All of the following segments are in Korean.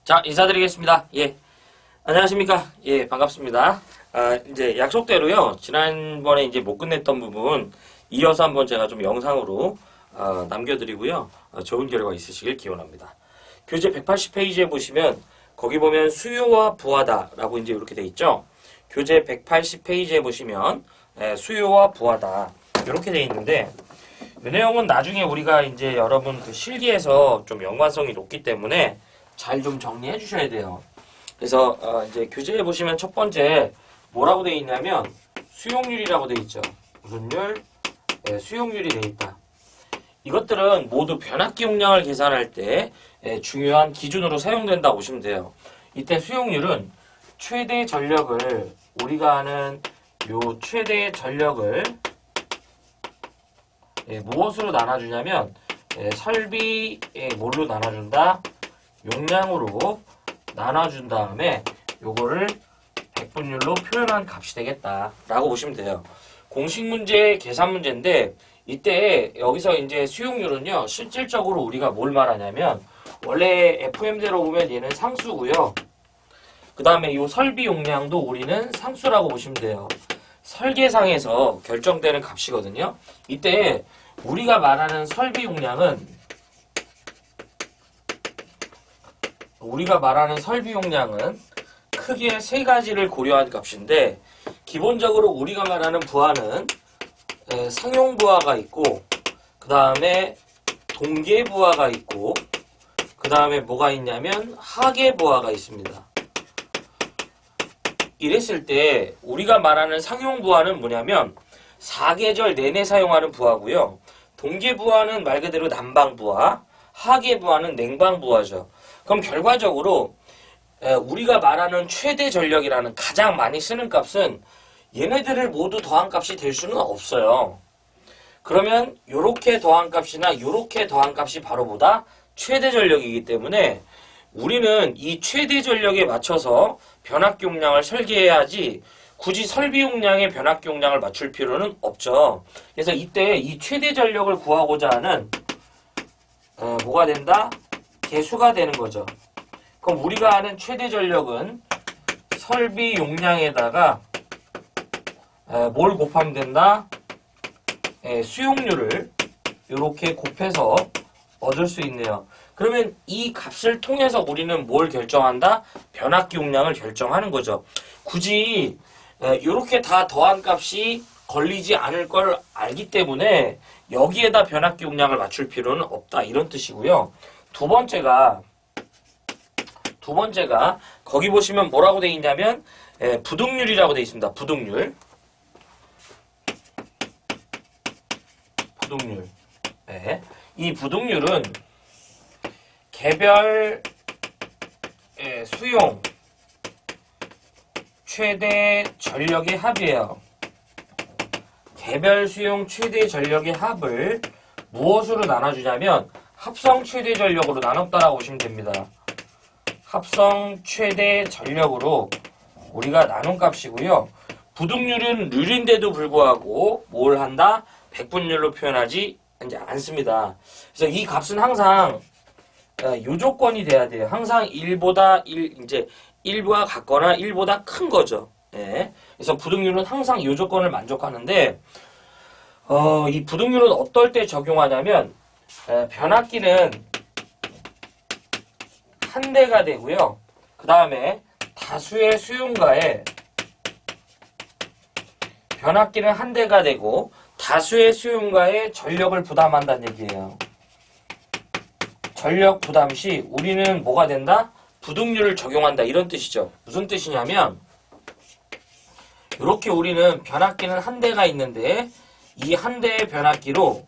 자, 인사드리겠습니다. 예. 안녕하십니까. 예, 반갑습니다. 이제 약속대로요, 지난번에 이제 못 끝냈던 부분, 이어서 한번 제가 좀 영상으로, 남겨드리고요, 좋은 결과 있으시길 기원합니다. 교재 180페이지에 보시면, 거기 보면 수요와 부하다 라고 이제 이렇게 돼 있죠. 교재 180페이지에 보시면, 수요와 부하다. 이렇게 돼 있는데, 이 내용은 나중에 우리가 이제 여러분 그 실기에서 좀 연관성이 높기 때문에 잘 좀 정리해 주셔야 돼요. 그래서 이제 교재에 보시면 첫 번째 뭐라고 되어 있냐면 수용률이라고 되어 있죠. 무슨 율? 수용률이 되어 있다. 이것들은 모두 변압기 용량을 계산할 때 중요한 기준으로 사용된다고 보시면 돼요. 이때 수용률은 최대 전력을 우리가 아는 요 최대 전력을 무엇으로 나눠주냐면 설비 뭘로 나눠준다? 용량으로 나눠준 다음에 요거를 백분율로 표현한 값이 되겠다 라고 보시면 돼요. 공식 문제, 계산 문제인데 이때 여기서 이제 수용률은요, 실질적으로 우리가 뭘 말하냐면 원래 FM대로 보면 얘는 상수고요. 그 다음에 이 설비 용량도 우리는 상수라고 보시면 돼요. 설계상에서 결정되는 값이거든요. 이때 우리가 말하는 설비 용량은 크게 세 가지를 고려한 값인데, 기본적으로 우리가 말하는 부하는 상용 부하가 있고, 그 다음에 동계 부하가 있고, 그 다음에 뭐가 있냐면 하계 부하가 있습니다. 이랬을 때 우리가 말하는 상용 부하는 뭐냐면 사계절 내내 사용하는 부하고요. 동계 부하는 말 그대로 난방 부하, 하계 부하는 냉방 부하죠. 그럼 결과적으로 우리가 말하는 최대 전력이라는 가장 많이 쓰는 값은 얘네들을 모두 더한 값이 될 수는 없어요. 그러면 요렇게 더한 값이나 요렇게 더한 값이 바로 보다 최대 전력이기 때문에 우리는 이 최대 전력에 맞춰서 변압기 용량을 설계해야지 굳이 설비 용량에 변압기 용량을 맞출 필요는 없죠. 그래서 이때 이 최대 전력을 구하고자 하는 뭐가 된다? 계수가 되는 거죠. 그럼 우리가 아는 최대 전력은 설비 용량에다가 뭘 곱하면 된다? 수용률을 이렇게 곱해서 얻을 수 있네요. 그러면 이 값을 통해서 우리는 뭘 결정한다? 변압기 용량을 결정하는 거죠. 굳이 이렇게 다 더한 값이 걸리지 않을 걸 알기 때문에 여기에다 변압기 용량을 맞출 필요는 없다, 이런 뜻이고요. 두 번째가 거기 보시면 뭐라고 되어 있냐면 부등률이라고 되어 있습니다. 부등률. 이 부등률은 개별 수용 최대 전력의 합이에요. 개별 수용 최대 전력의 합을 무엇으로 나눠주냐면 합성 최대 전력으로 나눴다라고 보시면 됩니다. 합성 최대 전력으로 우리가 나눈 값이고요. 부등률은 률인데도 불구하고 뭘 한다? 백분율로 표현하지 이제 않습니다. 그래서 이 값은 항상 요조건이 돼야 돼요. 항상 1보다 1과 같거나 1보다 큰 거죠. 예. 그래서 부등률은 항상 요조건을 만족하는데, 이 부등률은 어떨 때 적용하냐면, 변압기는 한 대가 되고요. 그 다음에 다수의 수용가에 변압기는 한 대가 되고 다수의 수용가에 전력을 부담한다는 얘기예요. 전력 부담 시 우리는 뭐가 된다? 부등률을 적용한다, 이런 뜻이죠. 무슨 뜻이냐면 이렇게 우리는 변압기는 한 대가 있는데 이 한 대의 변압기로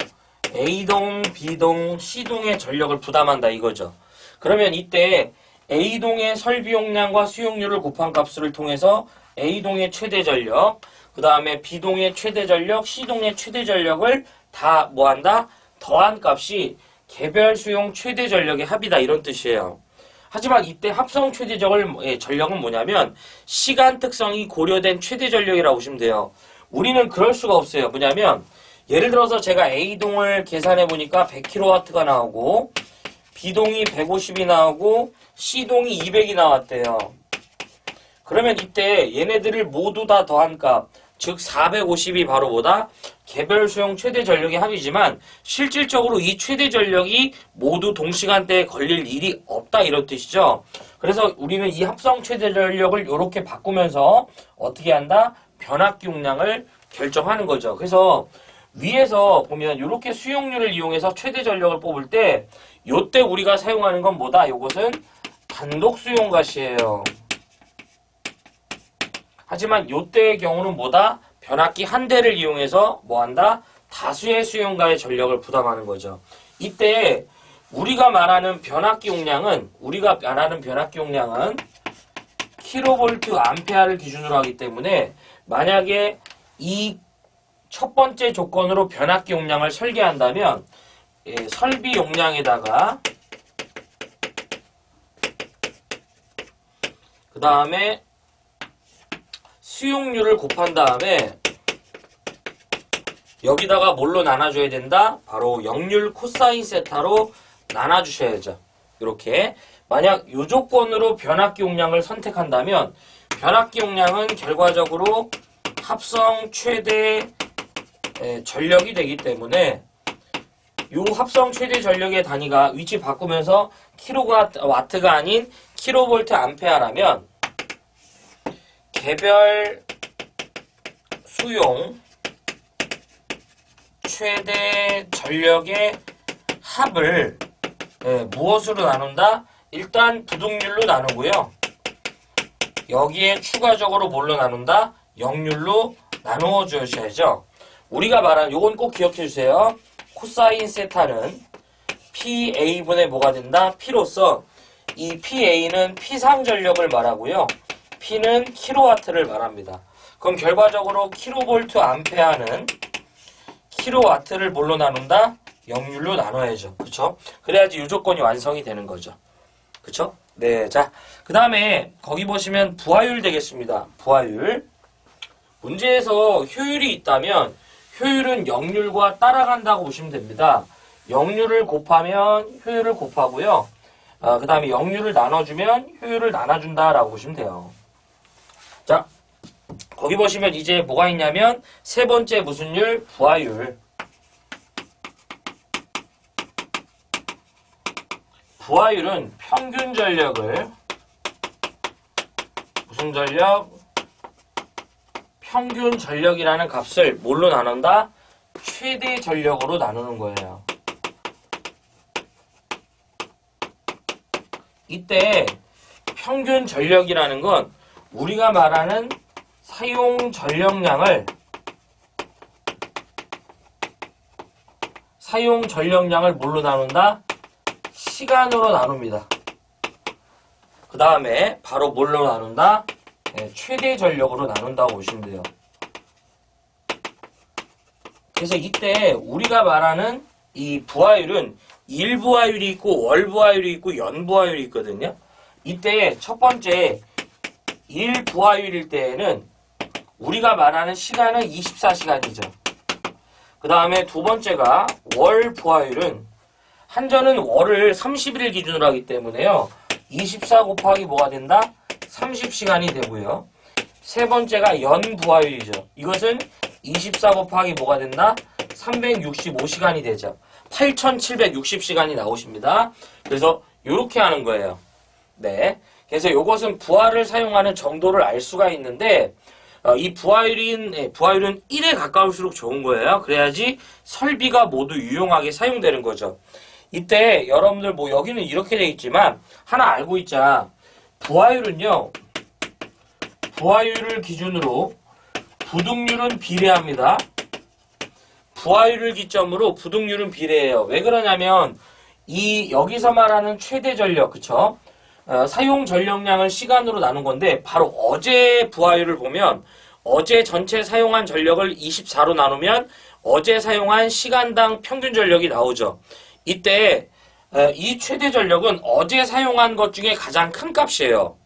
A동, B동, C동의 전력을 부담한다, 이거죠. 그러면 이때 A동의 설비 용량과 수용률을 곱한 값을 통해서 A동의 최대 전력, 그 다음에 B동의 최대 전력, C동의 최대 전력을 다 뭐한다? 더한 값이 개별 수용 최대 전력의 합이다, 이런 뜻이에요. 하지만 이때 합성 최대 전력은 뭐냐면 시간 특성이 고려된 최대 전력이라고 보시면 돼요. 우리는 그럴 수가 없어요. 뭐냐면 예를 들어서 제가 A동을 계산해 보니까 100kW가 나오고 B동이 150이 나오고 C동이 200이 나왔대요. 그러면 이때 얘네들을 모두 다 더한 값, 즉 450이 바로 뭐다? 개별 수용 최대 전력의 합이지만 실질적으로 이 최대 전력이 모두 동시간대에 걸릴 일이 없다 이런 뜻이죠. 그래서 우리는 이 합성 최대 전력을 이렇게 바꾸면서 어떻게 한다? 변압기 용량을 결정하는 거죠. 그래서 위에서 보면 이렇게 수용률을 이용해서 최대 전력을 뽑을 때 요때 우리가 사용하는 건 뭐다? 요것은 단독 수용가시예요. 하지만 요때의 경우는 뭐다? 변압기 한 대를 이용해서 뭐한다? 다수의 수용가의 전력을 부담하는 거죠. 이때 우리가 말하는 변압기 용량은 킬로볼트 암페어를 기준으로 하기 때문에 만약에 이 첫 번째 조건으로 변압기 용량을 설계한다면 설비 용량에다가 그 다음에 수용률을 곱한 다음에 여기다가 뭘로 나눠줘야 된다? 바로 역률 코사인 세타로 나눠주셔야죠. 이렇게 만약 이 조건으로 변압기 용량을 선택한다면 변압기 용량은 결과적으로 합성 최대 전력이 되기 때문에 이 합성 최대 전력의 단위가 위치 바꾸면서 킬로와트가 아닌 킬로볼트 암페어라면 개별 수용 최대 전력의 합을 무엇으로 나눈다? 일단 부등률로 나누고요. 여기에 추가적으로 뭘로 나눈다? 역률로 나누어 주셔야죠. 우리가 말한 요건 꼭 기억해 주세요. 코사인 세타는 PA분의 뭐가 된다? P로서 이 PA는 P상 전력을 말하고요. P는 킬로와트를 말합니다. 그럼 결과적으로 킬로볼트 암페어는 킬로와트를 뭘로 나눈다? 역률로 나눠야죠. 그쵸? 그래야지 이 조건이 완성이 되는 거죠. 그쵸? 네. 자, 그 다음에 거기 보시면 부하율 되겠습니다. 부하율. 문제에서 효율이 있다면 효율은 역률과 따라간다고 보시면 됩니다. 역률을 곱하면 효율을 곱하고요. 그 다음에 역률을 나눠주면 효율을 나눠준다라고 보시면 돼요. 자, 거기 보시면 이제 뭐가 있냐면 세 번째 무슨 율? 부하율. 부하율은 평균 전력을 무슨 전력? 평균 전력이라는 값을 뭘로 나눈다? 최대 전력으로 나누는 거예요. 이때 평균 전력이라는 건 우리가 말하는 사용 전력량을 뭘로 나눈다? 시간으로 나눕니다. 그 다음에 바로 뭘로 나눈다? 최대 전력으로 나눈다고 보시면 돼요. 그래서 이때 우리가 말하는 이 부하율은 일부하율이 있고 월부하율이 있고 연부하율이 있거든요. 이때 첫 번째 일부하율일 때에는 우리가 말하는 시간은 24시간이죠. 그 다음에 두 번째가 월부하율은 한전은 월을 30일 기준으로 하기 때문에요. 24 곱하기 뭐가 된다? 30시간이 되고요. 세 번째가 연부하율이죠. 이것은 24 곱하기 뭐가 된다? 365시간이 되죠. 8760시간이 나오십니다. 그래서 이렇게 하는 거예요. 네. 그래서 이것은 부하를 사용하는 정도를 알 수가 있는데 이 부하율은 1에 가까울수록 좋은 거예요. 그래야지 설비가 모두 유용하게 사용되는 거죠. 이때 여러분들 뭐 여기는 이렇게 돼 있지만 하나 알고 있자. 부하율은요. 부하율을 기준으로 부등률은 비례합니다. 부하율을 기점으로 부등률은 비례해요. 왜 그러냐면 이 여기서 말하는 최대 전력, 그쵸? 사용 전력량을 시간으로 나눈 건데 바로 어제 부하율을 보면 어제 전체 사용한 전력을 24로 나누면 어제 사용한 시간당 평균 전력이 나오죠. 이때 이 최대 전력은 어제 사용한 것 중에 가장 큰 값이에요.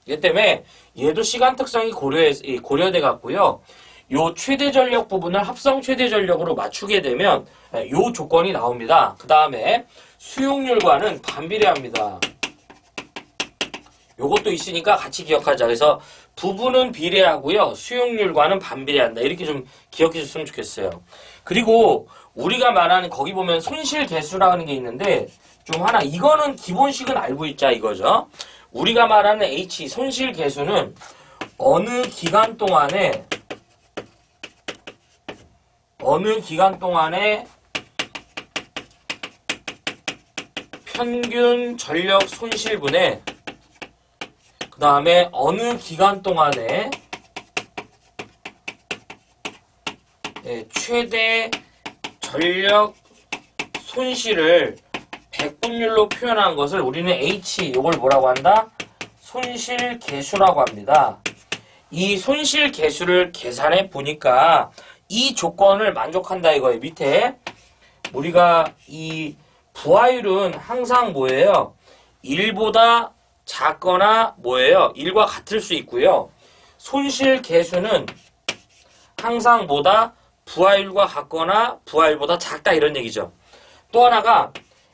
이기 때문에 얘도 시간 특성이 고려돼 갖고요. 요 최대 전력 부분을 합성 최대 전력으로 맞추게 되면 요 조건이 나옵니다. 그 다음에 수용률과는 반비례합니다. 요것도 있으니까 같이 기억하자. 그래서 부분은 비례하고요. 수용률과는 반비례한다. 이렇게 좀 기억해 줬으면 좋겠어요. 그리고 우리가 말하는 거기 보면 손실계수라는 게 있는데 좀 하나 이거는 기본식은 알고 있자 이거죠. 우리가 말하는 H 손실계수는 어느 기간 동안에 평균 전력 손실분의 그 다음에 어느 기간 동안에 최대 전력 손실을 백분율로 표현한 것을 우리는 H 이걸 뭐라고 한다? 손실계수라고 합니다. 이 손실계수를 계산해 보니까 이 조건을 만족한다 이거예요. 밑에 우리가 이 부하율은 항상 뭐예요? 1보다 작거나 뭐예요? 1과 같을 수 있고요. 손실계수는 항상 뭐다? 부하율과 같거나 부하율보다 작다 이런 얘기죠. 또 하나가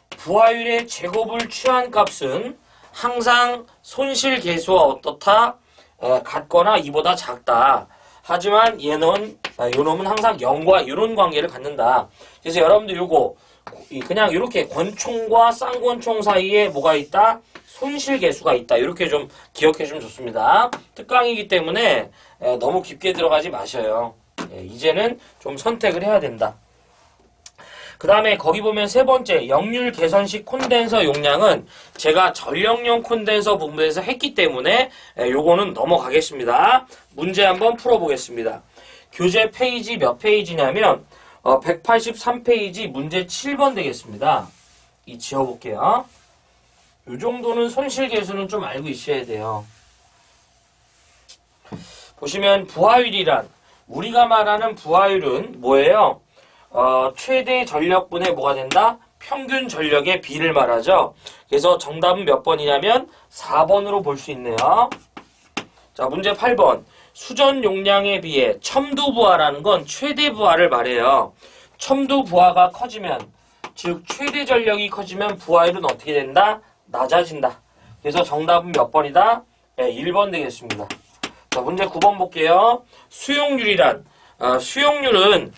부하율의 제곱을 취한 값은 항상 손실계수와 어떻다? 같거나 이보다 작다. 하지만 요놈은 항상 0과 이런 관계를 갖는다. 그래서 여러분들 요거 그냥 이렇게 권총과 쌍권총 사이에 뭐가 있다? 손실계수가 있다. 이렇게 좀 기억해 주면 좋습니다. 특강이기 때문에 너무 깊게 들어가지 마셔요. 이제는 좀 선택을 해야 된다. 그 다음에 거기 보면 세 번째 역률 개선식 콘덴서 용량은 제가 전력용 콘덴서 부분에서 했기 때문에 요거는 넘어가겠습니다. 문제 한번 풀어보겠습니다. 교재 페이지 몇 페이지냐면 183페이지 문제 7번 되겠습니다. 이 지워볼게요. 요 정도는 손실계수는 좀 알고 있어야 돼요. 보시면 부하율이란 우리가 말하는 부하율은 뭐예요? 최대 전력분의 뭐가 된다? 평균 전력의 비를 말하죠. 그래서 정답은 몇 번이냐면 4번으로 볼 수 있네요. 자, 문제 8번. 수전 용량에 비해 첨두 부하라는 건 최대 부하를 말해요. 첨두 부하가 커지면, 즉 최대 전력이 커지면 부하율은 어떻게 된다? 낮아진다. 그래서 정답은 몇 번이다? 네, 1번 되겠습니다. 자, 문제 9번 볼게요. 수용률이란, 수용률은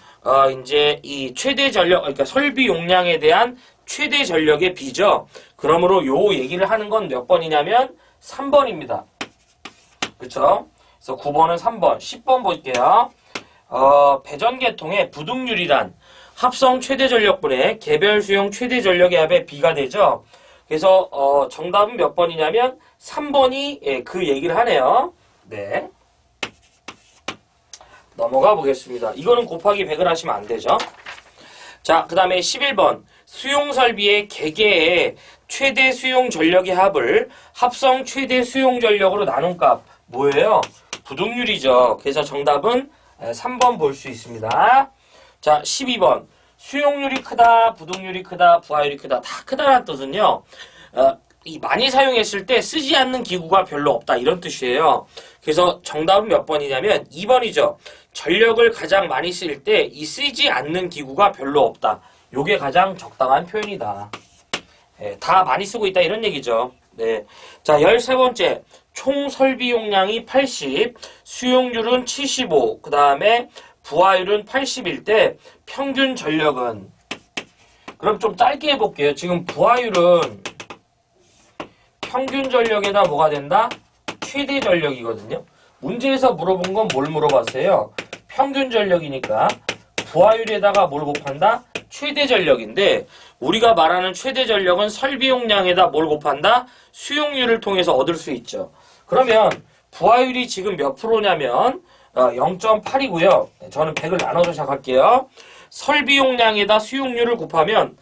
이제 이 최대 전력, 그러니까 설비 용량에 대한 최대 전력의 비죠. 그러므로 요 얘기를 하는 건 몇 번이냐면 3번입니다. 그쵸? 그래서 9번은 3번, 10번 볼게요. 배전계통의 부등률이란 합성 최대 전력분의 개별 수용 최대 전력의 합의 비가 되죠. 그래서 정답은 몇 번이냐면 3번이 그 얘기를 하네요. 네. 넘어가 보겠습니다. 이거는 곱하기 100을 하시면 안 되죠. 자, 그 다음에 11번. 수용설비의 개개의 최대 수용 전력의 합을 합성 최대 수용 전력으로 나눈 값. 뭐예요? 부등률이죠. 그래서 정답은 3번 볼 수 있습니다. 자, 12번. 수용률이 크다, 부등률이 크다, 부하율이 크다. 다 크다는 뜻은요. 이 많이 사용했을 때 쓰지 않는 기구가 별로 없다. 이런 뜻이에요. 그래서 정답은 몇 번이냐면 2번이죠. 전력을 가장 많이 쓸 때 이 쓰지 않는 기구가 별로 없다. 요게 가장 적당한 표현이다. 다 많이 쓰고 있다. 이런 얘기죠. 네. 자, 13번째. 총 설비 용량이 80, 수용률은 75, 그 다음에 부하율은 80일 때 평균 전력은, 그럼 좀 짧게 해볼게요. 지금 부하율은 평균 전력에다 뭐가 된다? 최대 전력이거든요. 문제에서 물어본 건 뭘 물어봤어요? 평균 전력이니까 부하율에다가 뭘 곱한다? 최대 전력인데 우리가 말하는 최대 전력은 설비 용량에다 뭘 곱한다? 수용률을 통해서 얻을 수 있죠. 그러면 부하율이 지금 몇 프로냐면 0.8이고요. 저는 100을 나눠서 시작할게요. 설비 용량에다 수용률을 곱하면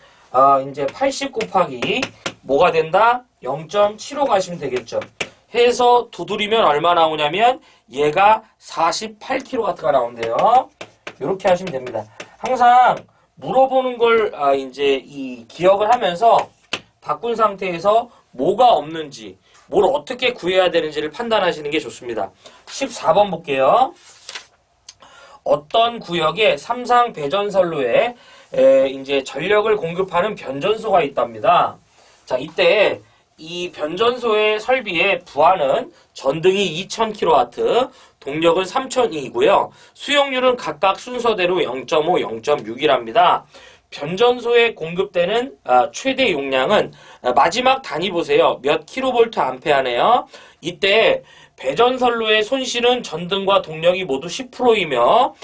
이제 80 곱하기 뭐가 된다? 0.75 가시면 되겠죠. 해서 두드리면 얼마 나오냐면 얘가 48kW가 나온대요. 이렇게 하시면 됩니다. 항상 물어보는 걸 이제 이 기억을 하면서 바꾼 상태에서 뭐가 없는지, 뭘 어떻게 구해야 되는지를 판단하시는 게 좋습니다. 14번 볼게요. 어떤 구역에 삼상 배전선로에 이제 전력을 공급하는 변전소가 있답니다. 자, 이때 이 변전소의 설비의 부하는 전등이 2000kW, 동력은 3000이고요. 수용률은 각각 순서대로 0.5, 0.6이랍니다. 변전소에 공급되는 최대 용량은 마지막 단위 보세요. 몇 킬로볼트 암페어네요. 이때 배전선로의 손실은 전등과 동력이 모두 10%이며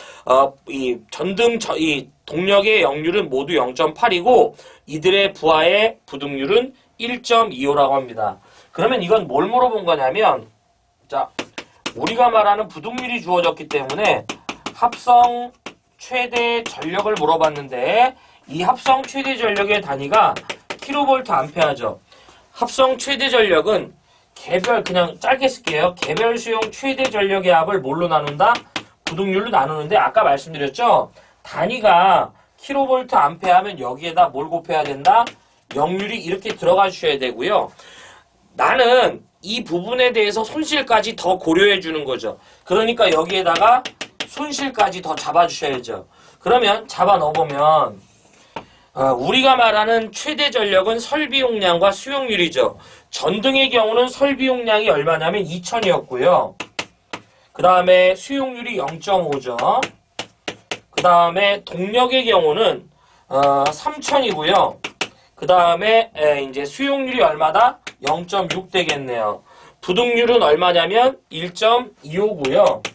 이 동력의 역률은 모두 0.8이고 이들의 부하의 부등률은 1.25라고 합니다. 그러면 이건 뭘 물어본 거냐면 자, 우리가 말하는 부등률이 주어졌기 때문에 합성 최대 전력을 물어봤는데 이 합성 최대 전력의 단위가 킬로볼트 암페어죠. 합성 최대 전력은 개별 그냥 짧게 쓸게요. 개별 수용 최대 전력의 합을 뭘로 나눈다? 부등률로 나누는데 아까 말씀드렸죠? 단위가 킬로볼트 암페어 하면 여기에다 뭘 곱해야 된다? 역률이 이렇게 들어가 주셔야 되고요. 나는 이 부분에 대해서 손실까지 더 고려해 주는 거죠. 그러니까 여기에다가 손실까지 더 잡아 주셔야죠. 그러면 잡아 넣어보면 우리가 말하는 최대 전력은 설비 용량과 수용률이죠. 전등의 경우는 설비 용량이 얼마냐면 2000이었고요. 그 다음에 수용률이 0.5죠. 그 다음에 동력의 경우는 3000이고요. 그 다음에 이제 수용률이 얼마다? 0.6 되겠네요. 부등률은 얼마냐면 1.25고요.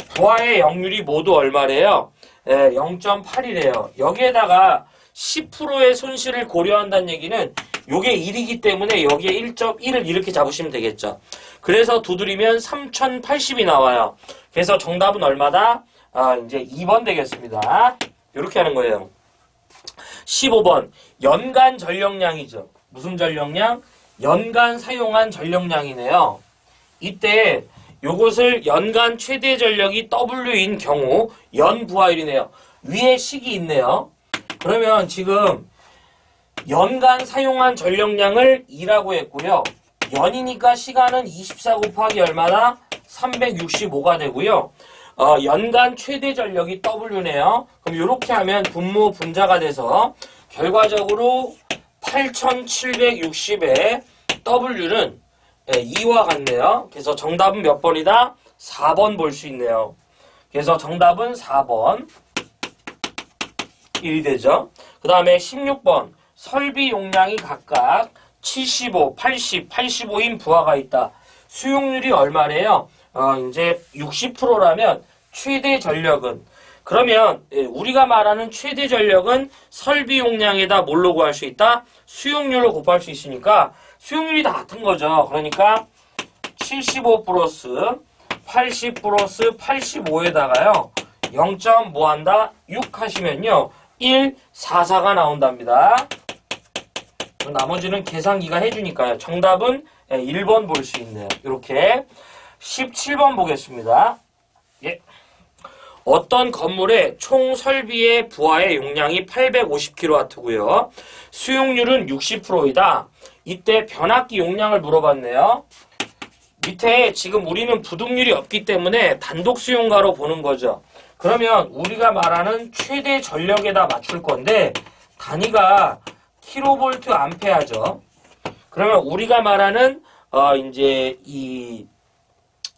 부하의 역률이 모두 얼마래요? 0.8이래요. 여기에다가 10%의 손실을 고려한다는 얘기는 요게 1이기 때문에 여기에 1.1을 이렇게 잡으시면 되겠죠. 그래서 두드리면 3080이 나와요. 그래서 정답은 얼마다? 이제 2번 되겠습니다. 이렇게 하는 거예요. 15번 연간 전력량이죠. 무슨 전력량? 연간 사용한 전력량이네요. 이때 요것을 연간 최대 전력이 W인 경우 연부하율이네요. 위에 식이 있네요. 그러면 지금 연간 사용한 전력량을 2라고 했고요. 연이니까 시간은 24 곱하기 얼마나? 365가 되고요. 연간 최대 전력이 W네요. 그럼 이렇게 하면 분모 분자가 돼서 결과적으로 8760의 W는 2와 같네요. 그래서 정답은 몇 번이다? 4번 볼 수 있네요. 그래서 정답은 4번 1 되죠. 그 다음에 16번 설비 용량이 각각 75, 80, 85인 부하가 있다. 수용률이 얼마래요? 이제 60%라면 최대 전력은 그러면 우리가 말하는 최대 전력은 설비 용량에다 뭘로 구할 수 있다? 수용률로 곱할 수 있으니까 수용률이 다 같은 거죠. 그러니까 75 플러스 80 플러스 85에다가요. 0. 뭐 한다? 6 하시면요. 1, 4, 4가 나온답니다. 나머지는 계산기가 해주니까요. 정답은 1번 볼 수 있네요. 이렇게 17번 보겠습니다. 예. 어떤 건물의 총 설비의 부하의 용량이 850kW고요. 수용률은 60%이다. 이때 변압기 용량을 물어봤네요. 밑에 지금 우리는 부등률이 없기 때문에 단독 수용가로 보는 거죠. 그러면 우리가 말하는 최대 전력에다 맞출 건데 단위가 킬로볼트 암페어죠. 그러면 우리가 말하는 이제 이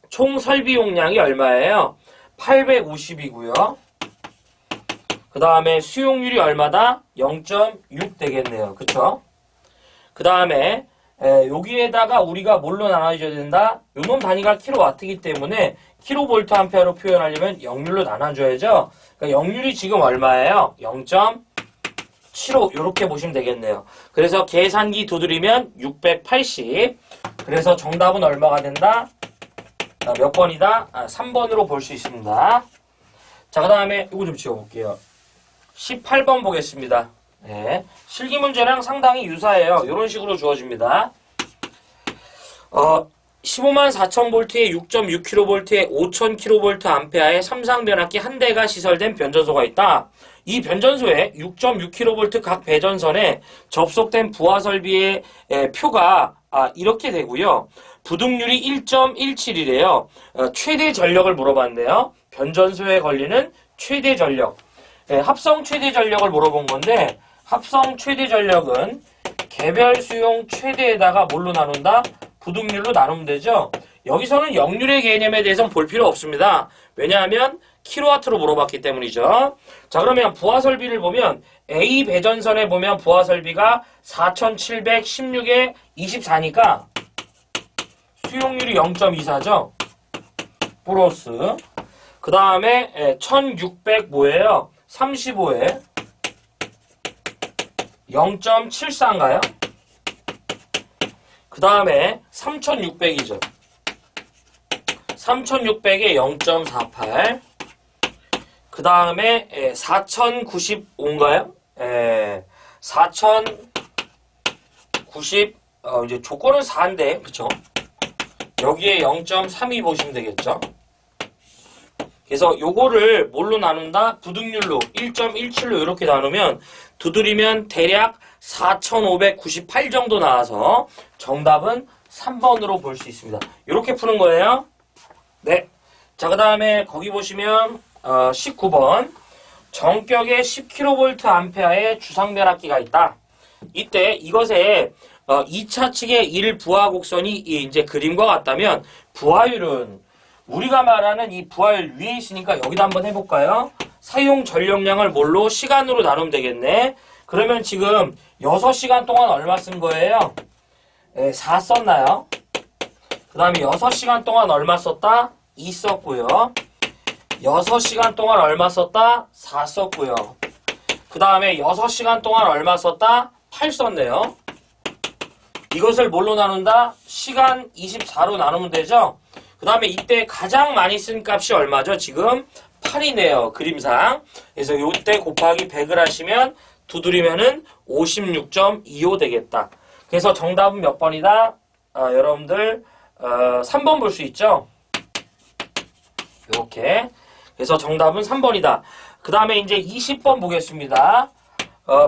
총 설비 용량이 얼마예요? 850이고요. 그 다음에 수용률이 얼마다? 0.6 되겠네요. 그쵸? 그 다음에 여기에다가 우리가 뭘로 나눠줘야 된다? 요놈 단위가 킬로와트이기 때문에 킬로볼트 암페어로 표현하려면 역률로 나눠줘야죠. 그러니까 역률이 지금 얼마예요? 0.75 이렇게 보시면 되겠네요. 그래서 계산기 두드리면 680. 그래서 정답은 얼마가 된다? 몇 번이다? 3번으로 볼 수 있습니다. 자, 그 다음에 이거 좀 지워볼게요. 18번 보겠습니다. 네, 실기 문제랑 상당히 유사해요. 이런 식으로 주어집니다. 15만 4,000V에 6.6kV에 5,000kV 암페어의 삼상 변압기 한 대가 시설된 변전소가 있다. 이 변전소에 6.6kV 각 배전선에 접속된 부하 설비의 표가 이렇게 되고요. 부등률이 1.17이래요. 최대 전력을 물어봤네요. 변전소에 걸리는 최대 전력. 합성 최대 전력을 물어본 건데 합성 최대 전력은 개별 수용 최대에다가 뭘로 나눈다? 부등률로 나누면 되죠. 여기서는 역률의 개념에 대해서는 볼 필요 없습니다. 왜냐하면 킬로와트로 물어봤기 때문이죠. 자, 그러면 부하 설비를 보면 A 배전선에 보면 부하 설비가 4716에 24니까 수용률이 0.24죠. 플러스 그 다음에 1600 뭐예요? 35에 0.74인가요? 그 다음에 3600이죠. 3600에 0.48. 그 다음에 4095인가요? 4090, 이제 조건은 4인데, 그쵸? 여기에 0.32 보시면 되겠죠? 그래서 요거를 뭘로 나눈다? 부등률로 1.17로 이렇게 나누면 두드리면 대략 4598 정도 나와서 정답은 3번으로 볼 수 있습니다. 이렇게 푸는 거예요. 네. 자, 그 다음에 거기 보시면 19번 정격에 10kVA의 주상변압기가 있다. 이때 이것에 2차 측의 1부하 곡선이 이제 그림과 같다면 부하율은 우리가 말하는 이 부하율 위에 있으니까 여기다 한번 해볼까요? 사용 전력량을 뭘로? 시간으로 나누면 되겠네. 그러면 지금 6시간 동안 얼마 쓴 거예요? 4 썼나요? 그 다음에 6시간 동안 얼마 썼다? 2 썼고요. 6시간 동안 얼마 썼다? 4 썼고요. 그 다음에 6시간 동안 얼마 썼다? 8 썼네요. 이것을 뭘로 나눈다? 시간 24로 나누면 되죠? 그 다음에 이때 가장 많이 쓴 값이 얼마죠? 지금 8이네요. 그림상. 그래서 이때 곱하기 100을 하시면 두드리면은 56.25 되겠다. 그래서 정답은 몇 번이다? 여러분들 3번 볼 수 있죠? 이렇게. 그래서 정답은 3번이다. 그 다음에 이제 20번 보겠습니다.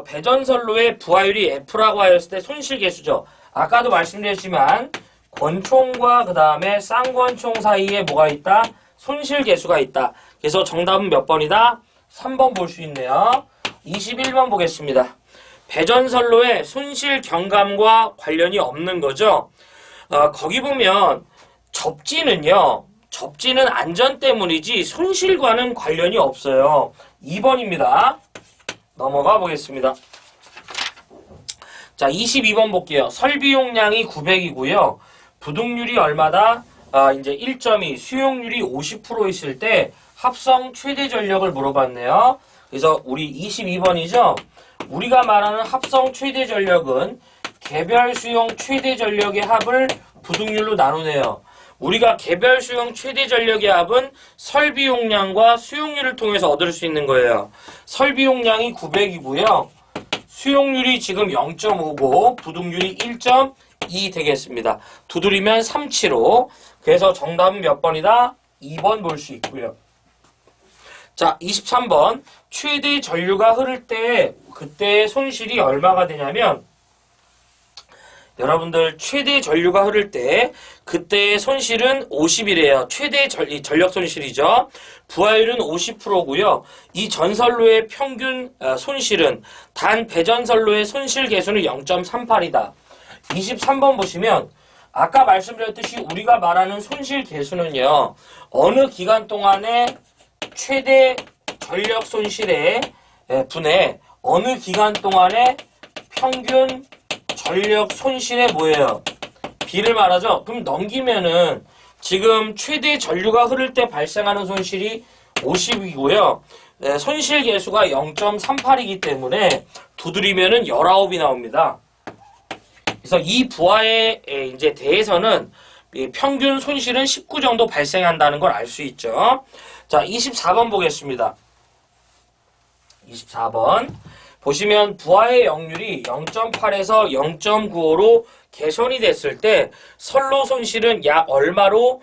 배전선로의 부하율이 F라고 하였을 때 손실계수죠. 아까도 말씀드렸지만 권총과 그 다음에 쌍권총 사이에 뭐가 있다? 손실계수가 있다. 그래서 정답은 몇 번이다? 3번 볼 수 있네요. 21번 보겠습니다. 배전선로의 손실 경감과 관련이 없는 거죠. 거기 보면 접지는 안전 때문이지 손실과는 관련이 없어요. 2번입니다. 넘어가 보겠습니다. 자, 22번 볼게요. 설비 용량이 900이고요. 부등률이 얼마다? 이제 1.2, 수용률이 50% 있을 때 합성 최대 전력을 물어봤네요. 그래서 우리 22번이죠. 우리가 말하는 합성 최대 전력은 개별 수용 최대 전력의 합을 부등률로 나누네요. 우리가 개별 수용 최대 전력의 합은 설비 용량과 수용률을 통해서 얻을 수 있는 거예요. 설비 용량이 900이고요. 수용률이 지금 0.5고 부등률이 1.2 되겠습니다. 두드리면 375. 그래서 정답은 몇 번이다? 2번 볼 수 있고요. 자, 23번. 최대 전류가 흐를 때 그때의 손실이 얼마가 되냐면 여러분들 최대 전류가 흐를 때 그때의 손실은 50이래요. 최대 전력 손실이죠. 부하율은 50%고요. 이 전선로의 평균 손실은 단 배전선로의 손실 계수는 0.38이다. 23번 보시면 아까 말씀드렸듯이 우리가 말하는 손실 계수는요. 어느 기간 동안에 최대 전력 손실의 분의 어느 기간 동안에 평균 전력 손실의 뭐예요? 비를 말하죠. 그럼 넘기면은 지금 최대 전류가 흐를 때 발생하는 손실이 50이고요. 손실 계수가 0.38이기 때문에 두드리면은 19이 나옵니다. 그래서 이 부하에 이제 대해서는 평균 손실은 19 정도 발생한다는 걸 알 수 있죠. 자, 24번 보겠습니다. 24번. 보시면 부하의 역률이 0.8에서 0.95로 개선이 됐을 때 선로 손실은 약 얼마로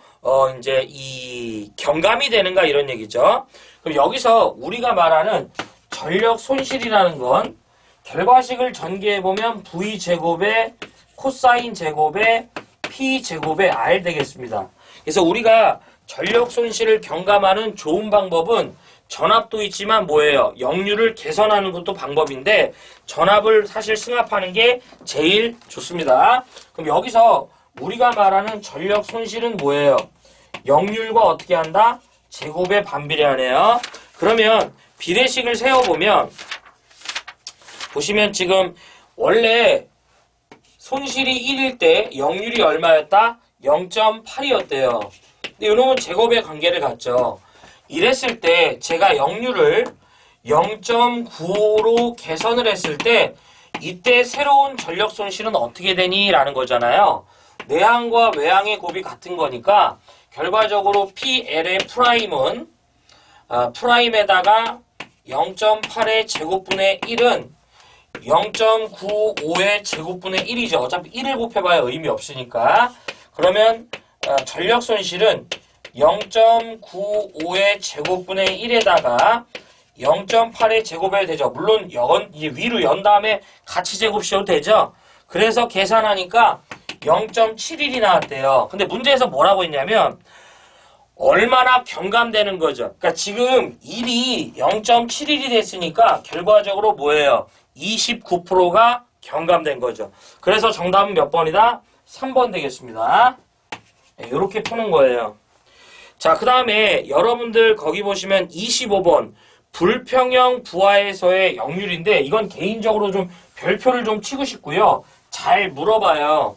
이제 이 경감이 되는가 이런 얘기죠. 그럼 여기서 우리가 말하는 전력 손실이라는 건 결과식을 전개해 보면 V 제곱에 코사인 제곱에 P 제곱에 R 되겠습니다. 그래서 우리가 전력 손실을 경감하는 좋은 방법은 전압도 있지만 뭐예요? 역류를 개선하는 것도 방법인데 전압을 사실 승합하는 게 제일 좋습니다. 그럼 여기서 우리가 말하는 전력 손실은 뭐예요? 역률과 어떻게 한다? 제곱에 반비례하네요. 그러면 비례식을 세워보면 보시면 지금 원래 손실이 1일 때 역률이 얼마였다? 0.8이었대요. 근데 이놈은 제곱의 관계를 갖죠. 이랬을 때 제가 역률을 0.95로 개선을 했을 때 이때 새로운 전력 손실은 어떻게 되니? 라는 거잖아요. 내항과 외항의 곱이 같은 거니까 결과적으로 PL의 프라임은 프라임에다가 0.8의 제곱분의 1은 0.95의 제곱분의 1이죠. 어차피 1을 곱해봐야 의미 없으니까. 그러면 전력 손실은 0.95의 제곱분의 1에다가 0.8의 제곱해야 되죠. 물론 이제 위로 연 다음에 같이 제곱시켜도 되죠. 그래서 계산하니까 0.71이 나왔대요. 근데 문제에서 뭐라고 했냐면 얼마나 경감되는 거죠. 그러니까 지금 1이 0.71이 됐으니까 결과적으로 뭐예요? 29%가 경감된 거죠. 그래서 정답은 몇 번이다? 3번 되겠습니다. 이렇게 푸는 거예요. 자, 그 다음에 여러분들 거기 보시면 25번 불평형 부하에서의 역률인데 이건 개인적으로 좀 별표를 좀 치고 싶고요. 잘 물어봐요.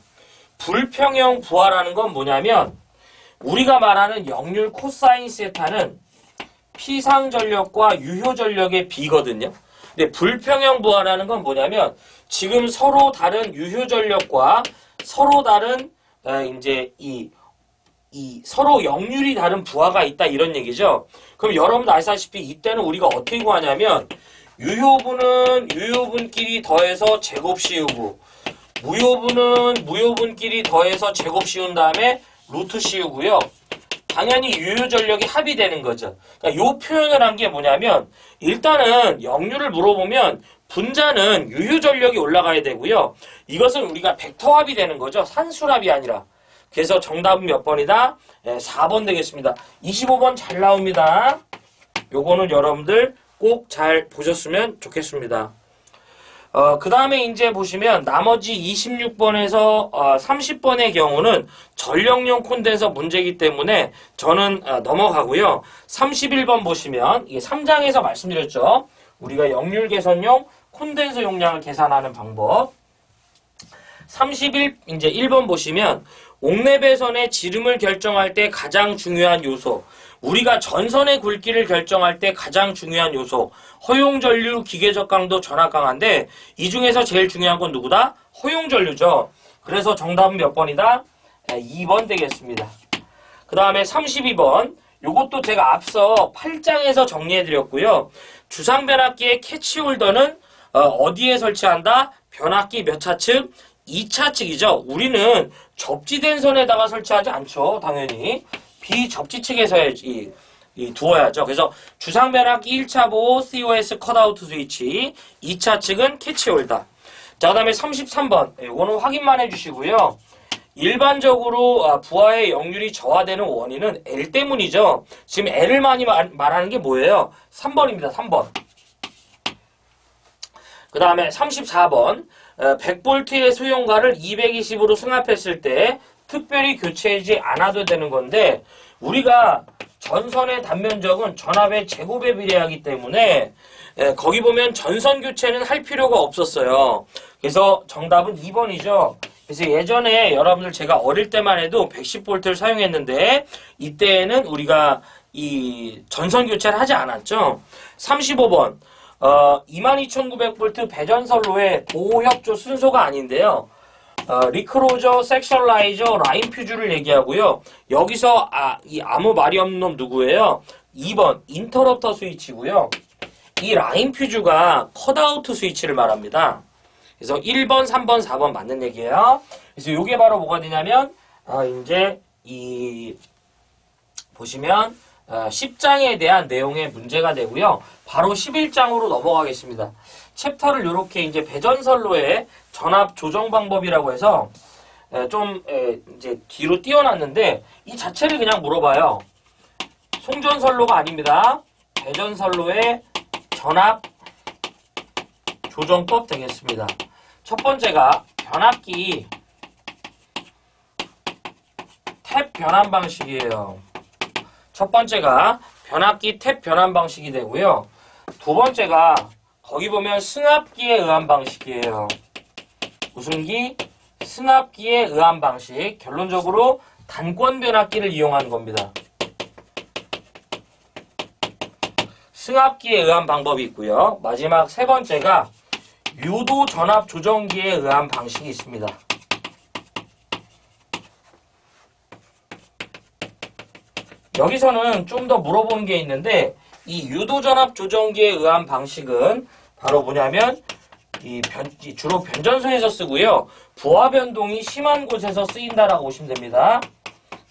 불평형 부하라는 건 뭐냐면 우리가 말하는 역률 코사인 세타는 피상전력과 유효전력의 비거든요. 근데 불평형 부하라는 건 뭐냐면 지금 서로 다른 유효전력과 서로 다른 이제 서로 역률이 다른 부하가 있다 이런 얘기죠. 그럼 여러분도 아시다시피 이때는 우리가 어떻게 구하냐면 유효분은 유효분끼리 더해서 제곱 씌우고 무효분은 무효분끼리 더해서 제곱 씌운 다음에 루트 씌우고요. 당연히 유효전력이 합의되는 거죠. 그러니까 이 표현을 한 게 뭐냐면 일단은 역률을 물어보면 분자는 유효전력이 올라가야 되고요. 이것은 우리가 벡터합이 되는 거죠. 산술합이 아니라. 그래서 정답은 몇 번이다? 4번 되겠습니다. 25번 잘 나옵니다. 요거는 여러분들 꼭 잘 보셨으면 좋겠습니다. 그 다음에 이제 보시면 나머지 26번에서 30번의 경우는 전력용 콘덴서 문제이기 때문에 저는 넘어가고요. 31번 보시면 이게 3장에서 말씀드렸죠. 우리가 역률 개선용 콘덴서 용량을 계산하는 방법. 이제 1번 보시면 옥내배선의 지름을 결정할 때 가장 중요한 요소. 우리가 전선의 굵기를 결정할 때 가장 중요한 요소. 허용전류, 기계적 강도, 전압 강한데 이 중에서 제일 중요한 건 누구다? 허용전류죠. 그래서 정답은 몇 번이다? 2번 되겠습니다. 그 다음에 32번. 요것도 제가 앞서 8장에서 정리해드렸고요. 주상변압기의 캐치홀더는 어디에 설치한다? 변압기 몇 차측? 2차측이죠. 우리는 접지된 선에다가 설치하지 않죠. 당연히. 비접지 측에서 두어야죠. 그래서 주상변압기 1차 보호 COS 컷아우트 스위치, 2차 측은 캐치홀더. 자, 그 다음에 33번. 이거는 확인만 해주시고요. 일반적으로 부하의 역률이 저하되는 원인은 L 때문이죠. 지금 L을 많이 말하는 게 뭐예요? 3번입니다. 3번. 그 다음에 34번. 100V의 수용가를 220으로 승합했을 때 특별히 교체하지 않아도 되는 건데 우리가 전선의 단면적은 전압의 제곱에 비례하기 때문에 거기 보면 전선 교체는 할 필요가 없었어요. 그래서 정답은 2번이죠. 그래서 예전에 여러분들 제가 어릴 때만 해도 110V를 사용했는데 이때는 우리가 이 전선 교체를 하지 않았죠. 35번 22,900V 배전선로의 보호협조 순서가 아닌데요. 리크로저, 섹션라이저, 라인 퓨즈를 얘기하고요. 여기서 이 아무 말이 없는 놈 누구예요? 2번 인터럽터 스위치고요. 이 라인 퓨즈가 컷아우트 스위치를 말합니다. 그래서 1번, 3번, 4번 맞는 얘기예요. 그래서 이게 바로 뭐가 되냐면 이제 이 보시면 10장에 대한 내용의 문제가 되고요. 바로 11장으로 넘어가겠습니다. 챕터를 이렇게 이제 배전선로의 전압 조정 방법이라고 해서 좀 이제 뒤로 띄워놨는데 이 자체를 그냥 물어봐요. 송전선로가 아닙니다. 배전선로의 전압 조정법 되겠습니다. 첫 번째가 변압기 탭 변환 방식이에요. 첫 번째가 변압기 탭 변환 방식이 되고요. 두 번째가 거기 보면 승합기에 의한 방식이에요. 무슨 기? 승합기에 의한 방식. 결론적으로 단권 변압기를 이용하는 겁니다. 승합기에 의한 방법이 있고요. 마지막 세 번째가 유도 전압 조정기에 의한 방식이 있습니다. 여기서는 좀 더 물어보는 게 있는데 이 유도 전압 조정기에 의한 방식은 바로 뭐냐면 주로 변전소에서 쓰고요. 부하 변동이 심한 곳에서 쓰인다라고 보시면 됩니다.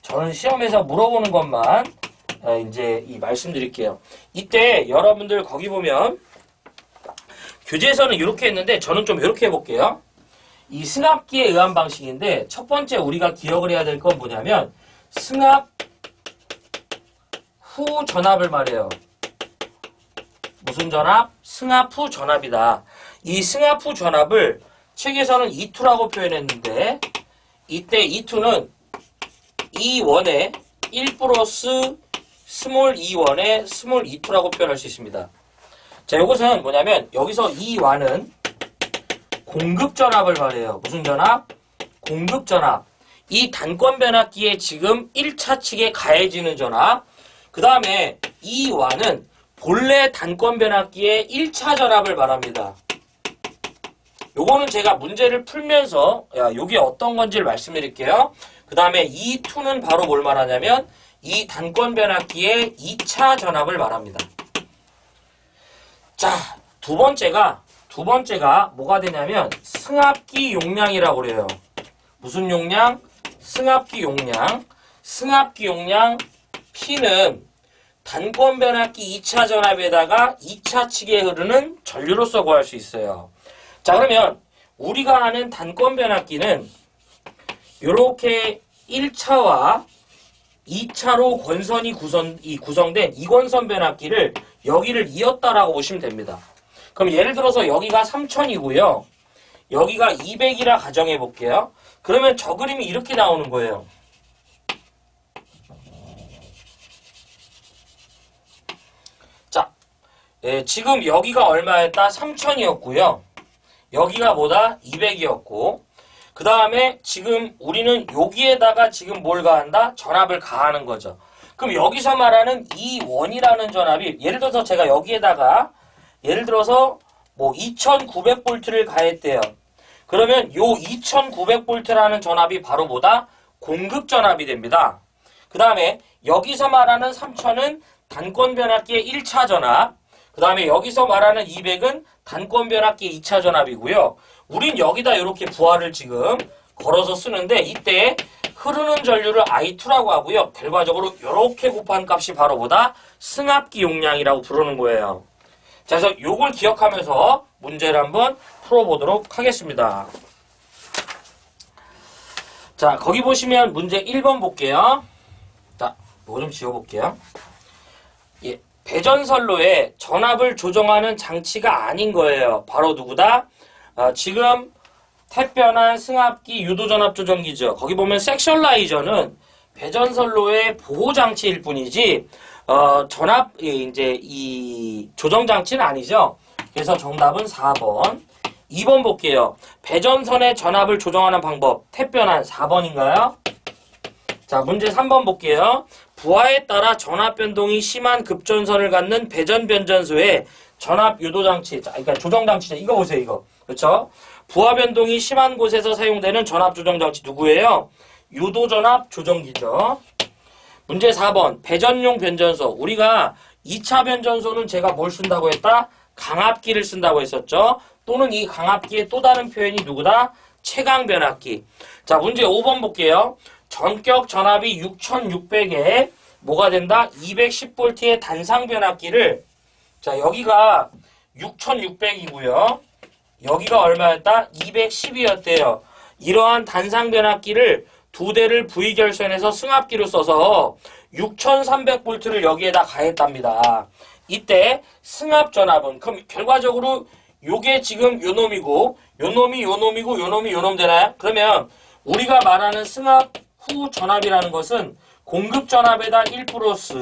저는 시험에서 물어보는 것만 이제 말씀드릴게요. 이때 여러분들 거기 보면 교재에서는 이렇게 했는데 저는 좀 이렇게 해볼게요. 이 승합기에 의한 방식인데 첫 번째 우리가 기억을 해야 될 건 뭐냐면 승합 후 전압을 말해요. 무슨 전압? 승합 후 전압이다. 이 승합 후 전압을 책에서는 E2라고 표현했는데 이때 E2는 E1에 1 플러스 스몰 E1에 스몰 E2라고 표현할 수 있습니다. 자, 이것은 뭐냐면 여기서 E1은 공급 전압을 말해요. 무슨 전압? 공급 전압. 이 단권 변압기에 지금 1차 측에 가해지는 전압. 그 다음에 E1은 본래 단권 변압기의 1차 전압을 말합니다. 요거는 제가 문제를 풀면서 요게 어떤 건지를 말씀드릴게요. 그 다음에 E2는 바로 뭘 말하냐면 이 단권 변압기의 2차 전압을 말합니다. 자, 두 번째가 뭐가 되냐면 승합기 용량이라고 그래요. 무슨 용량? 승합기 용량. 승합기 용량 P는 단권 변압기 2차 전압에다가 2차 측에 흐르는 전류로서 구할 수 있어요. 자, 그러면 우리가 아는 단권 변압기는 이렇게 1차와 2차로 권선이 구성된 이권선 변압기를 여기를 이었다라고 보시면 됩니다. 그럼 예를 들어서 여기가 3000이고요. 여기가 200이라 가정해 볼게요. 그러면 저 그림이 이렇게 나오는 거예요. 자, 지금 여기가 얼마였다? 3000이었고요. 여기가 뭐다? 200이었고 그 다음에 지금 우리는 여기에다가 지금 뭘 가한다? 전압을 가하는 거죠. 그럼 여기서 말하는 E1이라는 전압이 예를 들어서 제가 여기에다가 예를 들어서 뭐 2900V를 가했대요. 그러면 요 2900V라는 전압이 바로 뭐다? 공급 전압이 됩니다. 그 다음에 여기서 말하는 3000은 단권 변압기의 1차 전압. 그 다음에 여기서 말하는 200은 단권 변압기 2차 전압이고요. 우린 여기다 이렇게 부하를 지금 걸어서 쓰는데 이때 흐르는 전류를 I2라고 하고요. 결과적으로 이렇게 곱한 값이 바로 뭐다? 승합기 용량이라고 부르는 거예요. 자, 그래서 요걸 기억하면서 문제를 한번 풀어보도록 하겠습니다. 자, 거기 보시면 문제 1번 볼게요. 자, 이거 좀 지워볼게요. 예, 배전선로에 전압을 조정하는 장치가 아닌 거예요. 바로 누구다? 지금 탭 변환 승합기 유도전압 조정기죠. 거기 보면 섹션라이저는 배전선로의 보호장치일 뿐이지 전압 이제 이 조정장치는 아니죠. 그래서 정답은 4번. 2번 볼게요. 배전선의 전압을 조정하는 방법 탭 변환 4번인가요? 자, 문제 3번 볼게요. 부하에 따라 전압 변동이 심한 급전선을 갖는 배전 변전소의 전압 유도장치, 자, 그러니까 조정장치죠. 이거 보세요, 이거. 그렇죠? 부하 변동이 심한 곳에서 사용되는 전압 조정장치 누구예요? 유도전압 조정기죠. 문제 4번. 배전용 변전소. 우리가 2차 변전소는 제가 뭘 쓴다고 했다? 강압기를 쓴다고 했었죠. 또는 이 강압기의 또 다른 표현이 누구다? 채강 변압기. 자, 문제 5번 볼게요. 전격 전압이 6600에 뭐가 된다? 210V의 단상 변압기를 자, 여기가 6600이고요. 여기가 얼마였다? 210이었대요. 이러한 단상 변압기를 두 대를 V결선에서 승합기로 써서 6300V를 여기에다 가했답니다. 이때 승합 전압은 그럼 결과적으로 요게 지금 요 놈이고 요 놈이 요 놈이고 요 놈이 요 놈 되나요? 그러면 우리가 말하는 승합 후 전압이라는 것은 공급 전압에다 1 플러스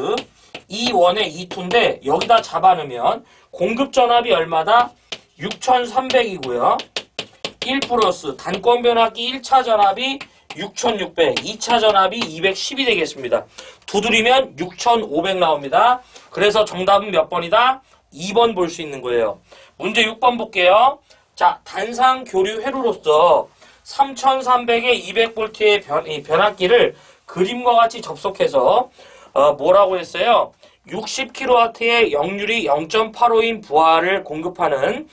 2원의 2투인데 여기다 잡아놓으면 공급 전압이 얼마다? 6300이고요. 1 플러스 단권 변압기 1차 전압이 6600, 2차 전압이 210이 되겠습니다. 두드리면 6500 나옵니다. 그래서 정답은 몇 번이다? 2번 볼 수 있는 거예요. 문제 6번 볼게요. 자, 단상 교류 회로로서 3300의 200V의 변압기를 그림과 같이 접속해서 뭐라고 했어요? 60kW의 역률이 0.85인 부하를 공급하는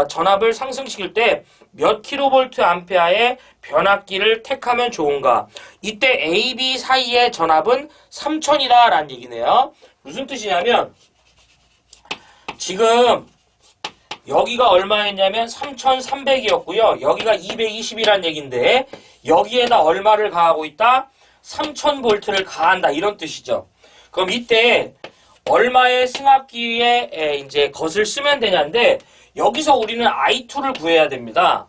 전압을 상승시킬 때 몇 kVA의 변압기를 택하면 좋은가? 이때 A, B 사이의 전압은 3000이다 라는 얘기네요. 무슨 뜻이냐면 지금 여기가 얼마였냐면 3300이었고요. 여기가 220이란 얘기인데 여기에다 얼마를 가하고 있다? 3000V를 가한다 이런 뜻이죠. 그럼 이때 얼마의 승합기에 이제 것을 쓰면 되냐인데 여기서 우리는 I2를 구해야 됩니다.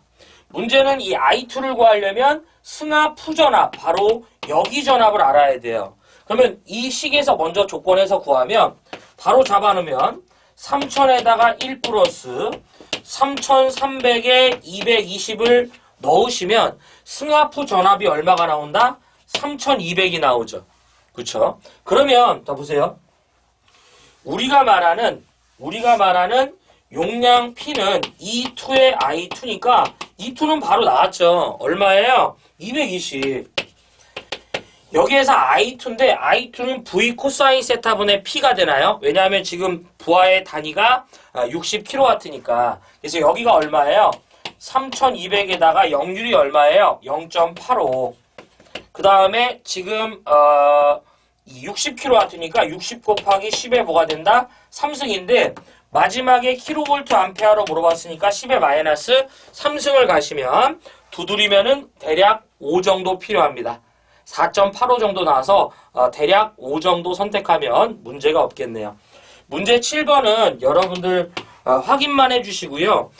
문제는 이 I2를 구하려면 승합 푸전압 바로 여기 전압을 알아야 돼요. 그러면 이 식에서 먼저 조건에서 구하면 바로 잡아놓으면 3000에다가 1 플러스 3300에 220을 넣으시면 승합 후 전압이 얼마가 나온다? 3200이 나오죠. 그쵸? 그러면 더 보세요. 우리가 말하는 용량 P는 E2의 I2니까 E2는 바로 나왔죠. 얼마예요? 220. 여기에서 I2인데 I2는 V 코사인 세타분의 P가 되나요? 왜냐하면 지금 부하의 단위가 60kW니까. 그래서 여기가 얼마예요? 3200에다가 역률이 얼마예요? 0.85. 그 다음에 지금 60kW니까 60 곱하기 10에 뭐가 된다? 3승인데 마지막에 킬로볼트 암페어로 물어봤으니까 10에 마이너스 3승을 가시면 두드리면은 대략 5 정도 필요합니다. 4.85 정도 나와서 대략 5 정도 선택하면 문제가 없겠네요. 문제 7번은 여러분들 확인만 해주시고요.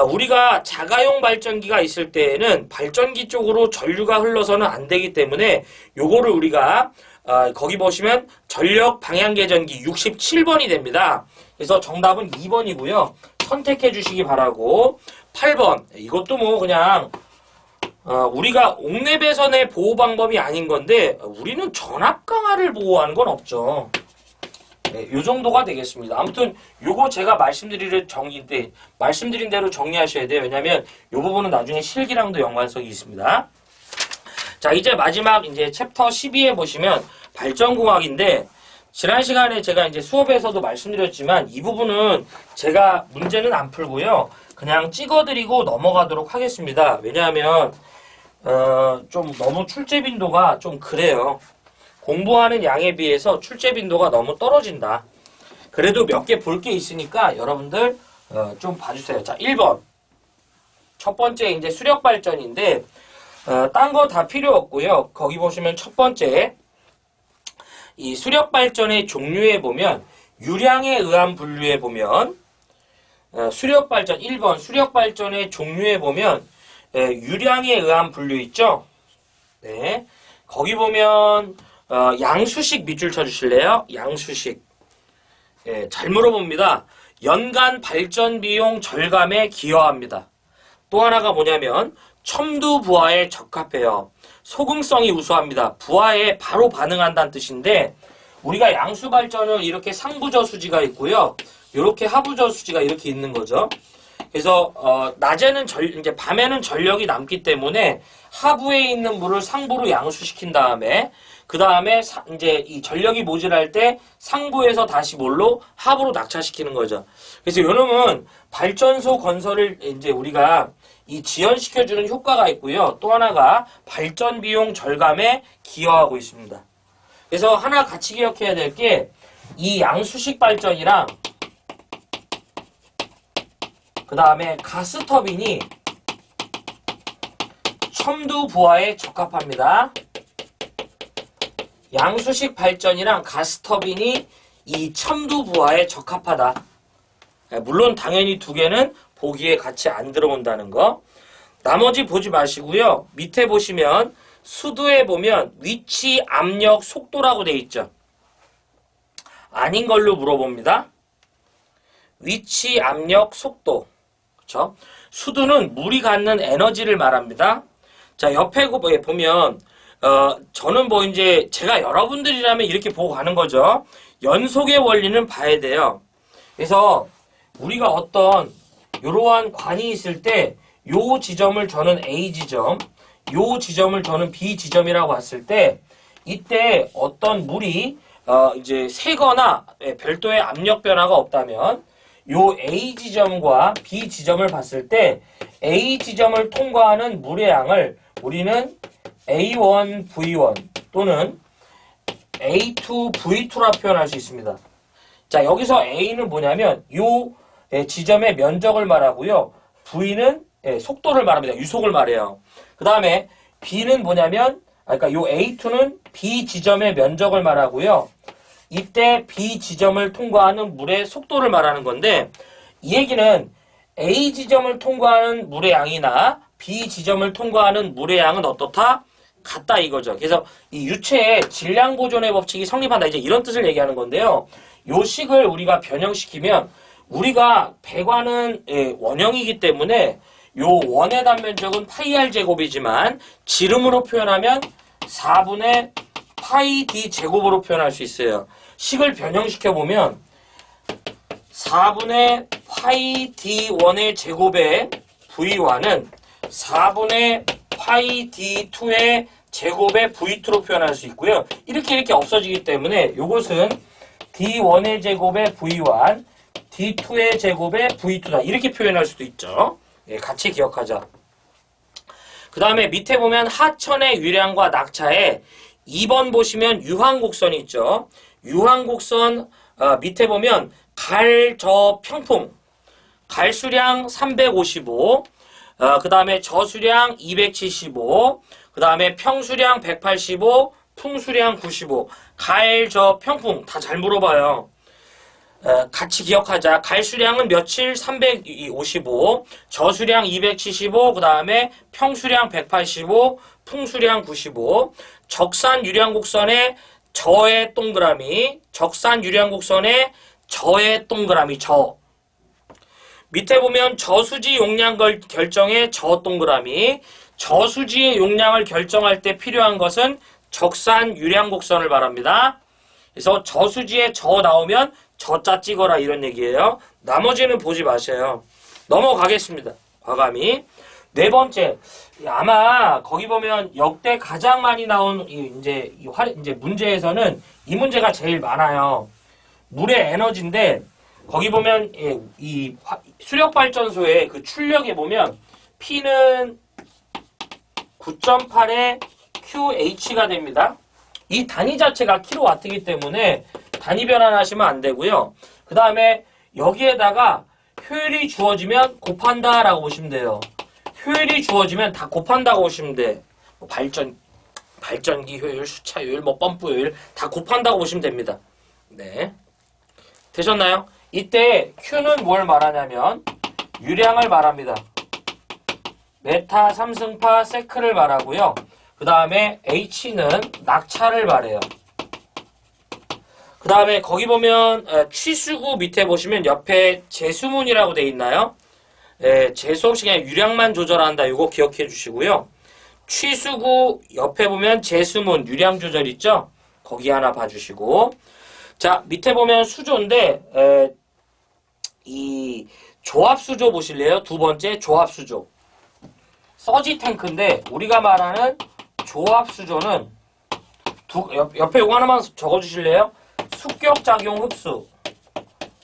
우리가 자가용 발전기가 있을 때에는 발전기 쪽으로 전류가 흘러서는 안 되기 때문에 요거를 우리가 거기 보시면 전력 방향 계전기 67번이 됩니다. 그래서 정답은 2번이고요. 선택해 주시기 바라고 8번 이것도 뭐 그냥 우리가 옥내배선의 보호 방법이 아닌 건데 우리는 전압 강화를 보호하는 건 없죠. 네, 요 정도가 되겠습니다. 아무튼 요거 제가 말씀드린 대로 정리하셔야 돼요. 왜냐면 요 부분은 나중에 실기랑도 연관성이 있습니다. 자, 이제 마지막 이제 챕터 12에 보시면 발전공학인데 지난 시간에 제가 이제 수업에서도 말씀드렸지만 이 부분은 제가 문제는 안 풀고요. 그냥 찍어드리고 넘어가도록 하겠습니다. 왜냐하면 좀 너무 출제 빈도가 좀 그래요. 공부하는 양에 비해서 출제 빈도가 너무 떨어진다. 그래도 몇 개 볼 게 있으니까 여러분들 좀 봐주세요. 자, 1번. 첫 번째 이제 수력 발전인데 딴 거 다 필요 없고요. 거기 보시면 첫 번째 이 수력 발전의 종류에 보면 유량에 의한 분류에 보면 수력 발전 1번 수력 발전의 종류에 보면 유량에 의한 분류 있죠? 네. 거기 보면 양수식 밑줄 쳐주실래요? 양수식. 예, 잘 물어봅니다. 연간 발전 비용 절감에 기여합니다. 또 하나가 뭐냐면 첨두 부하에 적합해요. 소금성이 우수합니다. 부하에 바로 반응한다는 뜻인데 우리가 양수 발전은 이렇게 상부저수지가 있고요. 이렇게 하부저수지가 이렇게 있는 거죠. 그래서 낮에는 이제 밤에는 전력이 남기 때문에 하부에 있는 물을 상부로 양수시킨 다음에 그 다음에 이제 이 전력이 모자랄 때 상부에서 다시 뭘로 하부로 낙차시키는 거죠. 그래서 요놈은 발전소 건설을 이제 우리가 이 지연시켜주는 효과가 있고요. 또 하나가 발전 비용 절감에 기여하고 있습니다. 그래서 하나 같이 기억해야 될 게 이 양수식 발전이랑 그 다음에 가스터빈이 첨두 부하에 적합합니다. 양수식 발전이랑 가스터빈이 이 첨두 부하에 적합하다. 물론 당연히 두 개는 보기에 같이 안 들어온다는 거. 나머지 보지 마시고요. 밑에 보시면 수두에 보면 위치, 압력, 속도라고 돼 있죠. 아닌 걸로 물어봅니다. 위치, 압력, 속도. 그렇죠? 수두는 물이 갖는 에너지를 말합니다. 자, 옆에 보면 저는 뭐 이제 제가 여러분들이라면 이렇게 보고 가는 거죠. 연속의 원리는 봐야 돼요. 그래서 우리가 어떤 이러한 관이 있을 때 요 지점을 저는 A 지점, 요 지점을 저는 B 지점이라고 봤을 때 이때 어떤 물이 이제 새거나 별도의 압력 변화가 없다면 요 A 지점과 B 지점을 봤을 때 A 지점을 통과하는 물의 양을 우리는 A1, V1 또는 A2, V2라 표현할 수 있습니다. 자, 여기서 A는 뭐냐면 요 지점의 면적을 말하고요. V는 속도를 말합니다. 유속을 말해요. 그 다음에 B는 뭐냐면 그러니까 요 A2는 B 지점의 면적을 말하고요. 이때 B 지점을 통과하는 물의 속도를 말하는 건데 이 얘기는 A 지점을 통과하는 물의 양이나 B 지점을 통과하는 물의 양은 어떻다? 같다 이거죠. 그래서 이 유체의 질량 보존의 법칙이 성립한다. 이제 이런 뜻을 얘기하는 건데요. 요 식을 우리가 변형시키면 우리가 배관은 원형이기 때문에 요 원의 단면적은 파이 r 제곱이지만 지름으로 표현하면 4분의 파이 d 제곱으로 표현할 수 있어요. 식을 변형시켜 보면 4분의 파이 d1의 제곱의 v1은 4분의 파이 d2의 제곱의 v2로 표현할 수 있고요. 이렇게 없어지기 때문에 요것은 d1의 제곱의 v1, d2의 제곱의 v2다. 이렇게 표현할 수도 있죠. 같이 기억하자. 그 다음에 밑에 보면 하천의 유량과 낙차에 2번 보시면 유황곡선이 있죠. 유황곡선 밑에 보면 갈저평풍 갈수량 355, 그 다음에 저수량 275, 그 다음에 평수량 185, 풍수량 95. 갈저평풍 다 잘 물어봐요. 같이 기억하자. 갈수량은 며칠 355, 저수량 275, 그 다음에 평수량 185, 풍수량 95. 적산 유량곡선의 저의 동그라미, 적산 유량곡선의 저의 동그라미, 저. 밑에 보면 저수지 용량 결정의 저 동그라미, 저수지의 용량을 결정할 때 필요한 것은 적산 유량곡선을 말합니다. 그래서 저수지에 저 나오면 저자 찍어라 이런 얘기예요. 나머지는 보지 마세요. 넘어가겠습니다. 과감히. 네 번째, 아마 거기 보면 역대 가장 많이 나온 이제 문제에서는 이 문제가 제일 많아요. 물의 에너지인데 거기 보면 이 수력발전소의 그 출력에 보면 P는 9.8의 QH가 됩니다. 이 단위 자체가 킬로와트이기 때문에 단위 변환하시면 안 되고요. 그 다음에 여기에다가 효율이 주어지면 곱한다 라고 보시면 돼요. 효율이 주어지면 다 곱한다고 보시면 돼. 뭐 발전기 효율, 수차 효율, 뭐 펌프 효율 다 곱한다고 보시면 됩니다. 네. 되셨나요? 이때 Q는 뭘 말하냐면 유량을 말합니다. 메타 3승파 세크를 말하고요. 그 다음에 H는 낙차를 말해요. 그 다음에 거기 보면 취수구 밑에 보시면 옆에 제수문이라고 돼 있나요? 재수 없이 그냥 유량만 조절한다. 이거 기억해 주시고요. 취수구 옆에 보면 제수문 유량 조절 있죠? 거기 하나 봐주시고. 자, 밑에 보면 수조인데 이 조합수조 보실래요? 두 번째 조합수조. 서지 탱크인데 우리가 말하는 조합수조는 옆에 이거 하나만 적어주실래요? 습격작용 흡수,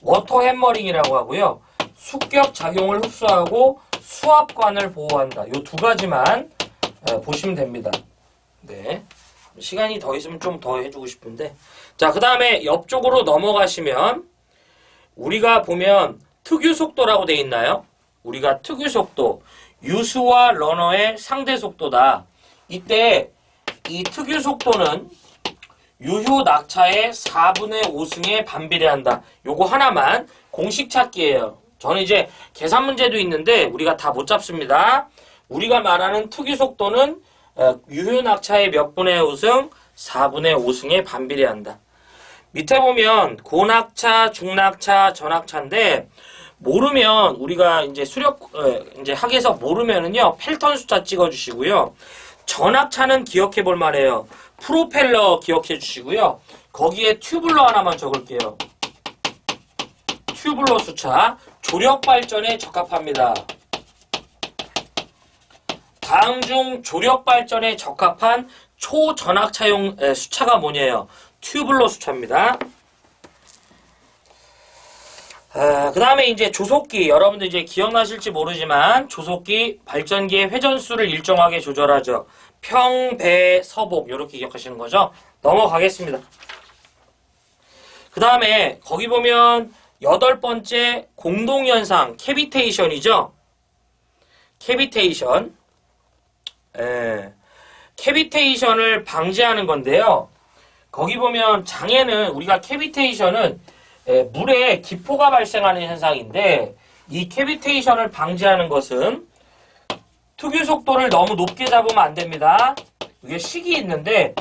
워터 해머링이라고 하고요. 습격작용을 흡수하고 수압관을 보호한다. 이 두 가지만 보시면 됩니다. 네, 시간이 더 있으면 좀 더 해주고 싶은데. 자, 그 다음에 옆쪽으로 넘어가시면 우리가 보면 특유 속도라고 돼 있나요? 우리가 특유 속도, 유수와 러너의 상대 속도다. 이때 이 특유 속도는 유효 낙차의 4분의 5승에 반비례한다. 요거 하나만 공식 찾기예요. 저는 이제 계산 문제도 있는데 우리가 다 못 잡습니다. 우리가 말하는 특유 속도는 유효 낙차의 몇 분의 5승? 4분의 5승에 반비례한다. 밑에 보면 고낙차, 중낙차, 전낙차인데 모르면 우리가 이제 이제 학에서 모르면은요 펠턴 숫자 찍어주시고요. 전낙차는 기억해 볼 만해요. 프로펠러 기억해 주시고요. 거기에 튜블러 하나만 적을게요. 튜블러 수차 조력 발전에 적합합니다. 다음 중 조력 발전에 적합한 초전압차용 수차가 뭐냐요? 튜블러 수차입니다. 그 다음에 이제 조속기, 여러분들 이제 기억나실지 모르지만 조속기 발전기의 회전수를 일정하게 조절하죠. 평, 배, 서복 이렇게 기억하시는 거죠. 넘어가겠습니다. 그 다음에 거기 보면 8번째 공동현상 캐비테이션이죠. 캐비테이션. 캐비테이션을 방지하는 건데요. 거기 보면 장애는 우리가 캐비테이션은 물에 기포가 발생하는 현상인데 이 캐비테이션을 방지하는 것은 특유 속도를 너무 높게 잡으면 안 됩니다. 이게 식이 있는데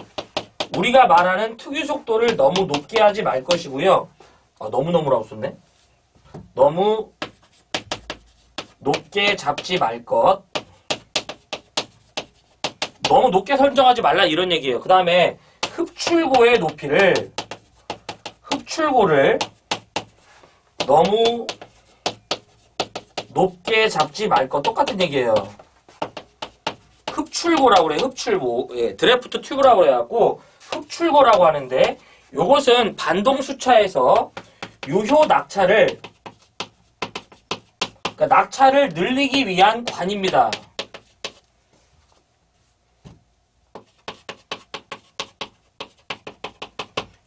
우리가 말하는 특유 속도를 너무 높게 하지 말 것이고요. 너무너무라고 썼네. 너무 높게 잡지 말 것. 너무 높게 설정하지 말라 이런 얘기예요. 그 다음에 흡출고의 높이를 흡출고를 너무 높게 잡지 말 것. 똑같은 얘기예요. 흡출고라고 그래. 흡출고. 예, 드래프트 튜브라고 그래갖고 흡출고라고 하는데 요것은 반동수차에서 유효 낙차를 그러니까 낙차를 늘리기 위한 관입니다.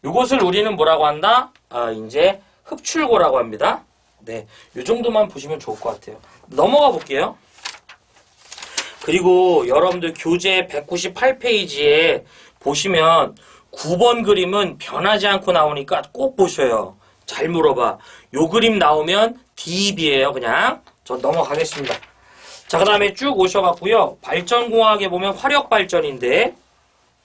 요것을 우리는 뭐라고 한다? 이제 흡출고라고 합니다. 네, 요 정도만 보시면 좋을 것 같아요. 넘어가 볼게요. 그리고 여러분들 교재 198페이지에 보시면 9번 그림은 변하지 않고 나오니까 꼭 보셔요. 잘 물어봐. 요 그림 나오면 DEB예요. 그냥 저 넘어가겠습니다. 자, 그 다음에 쭉 오셔갖고요. 발전공학에 보면 화력발전인데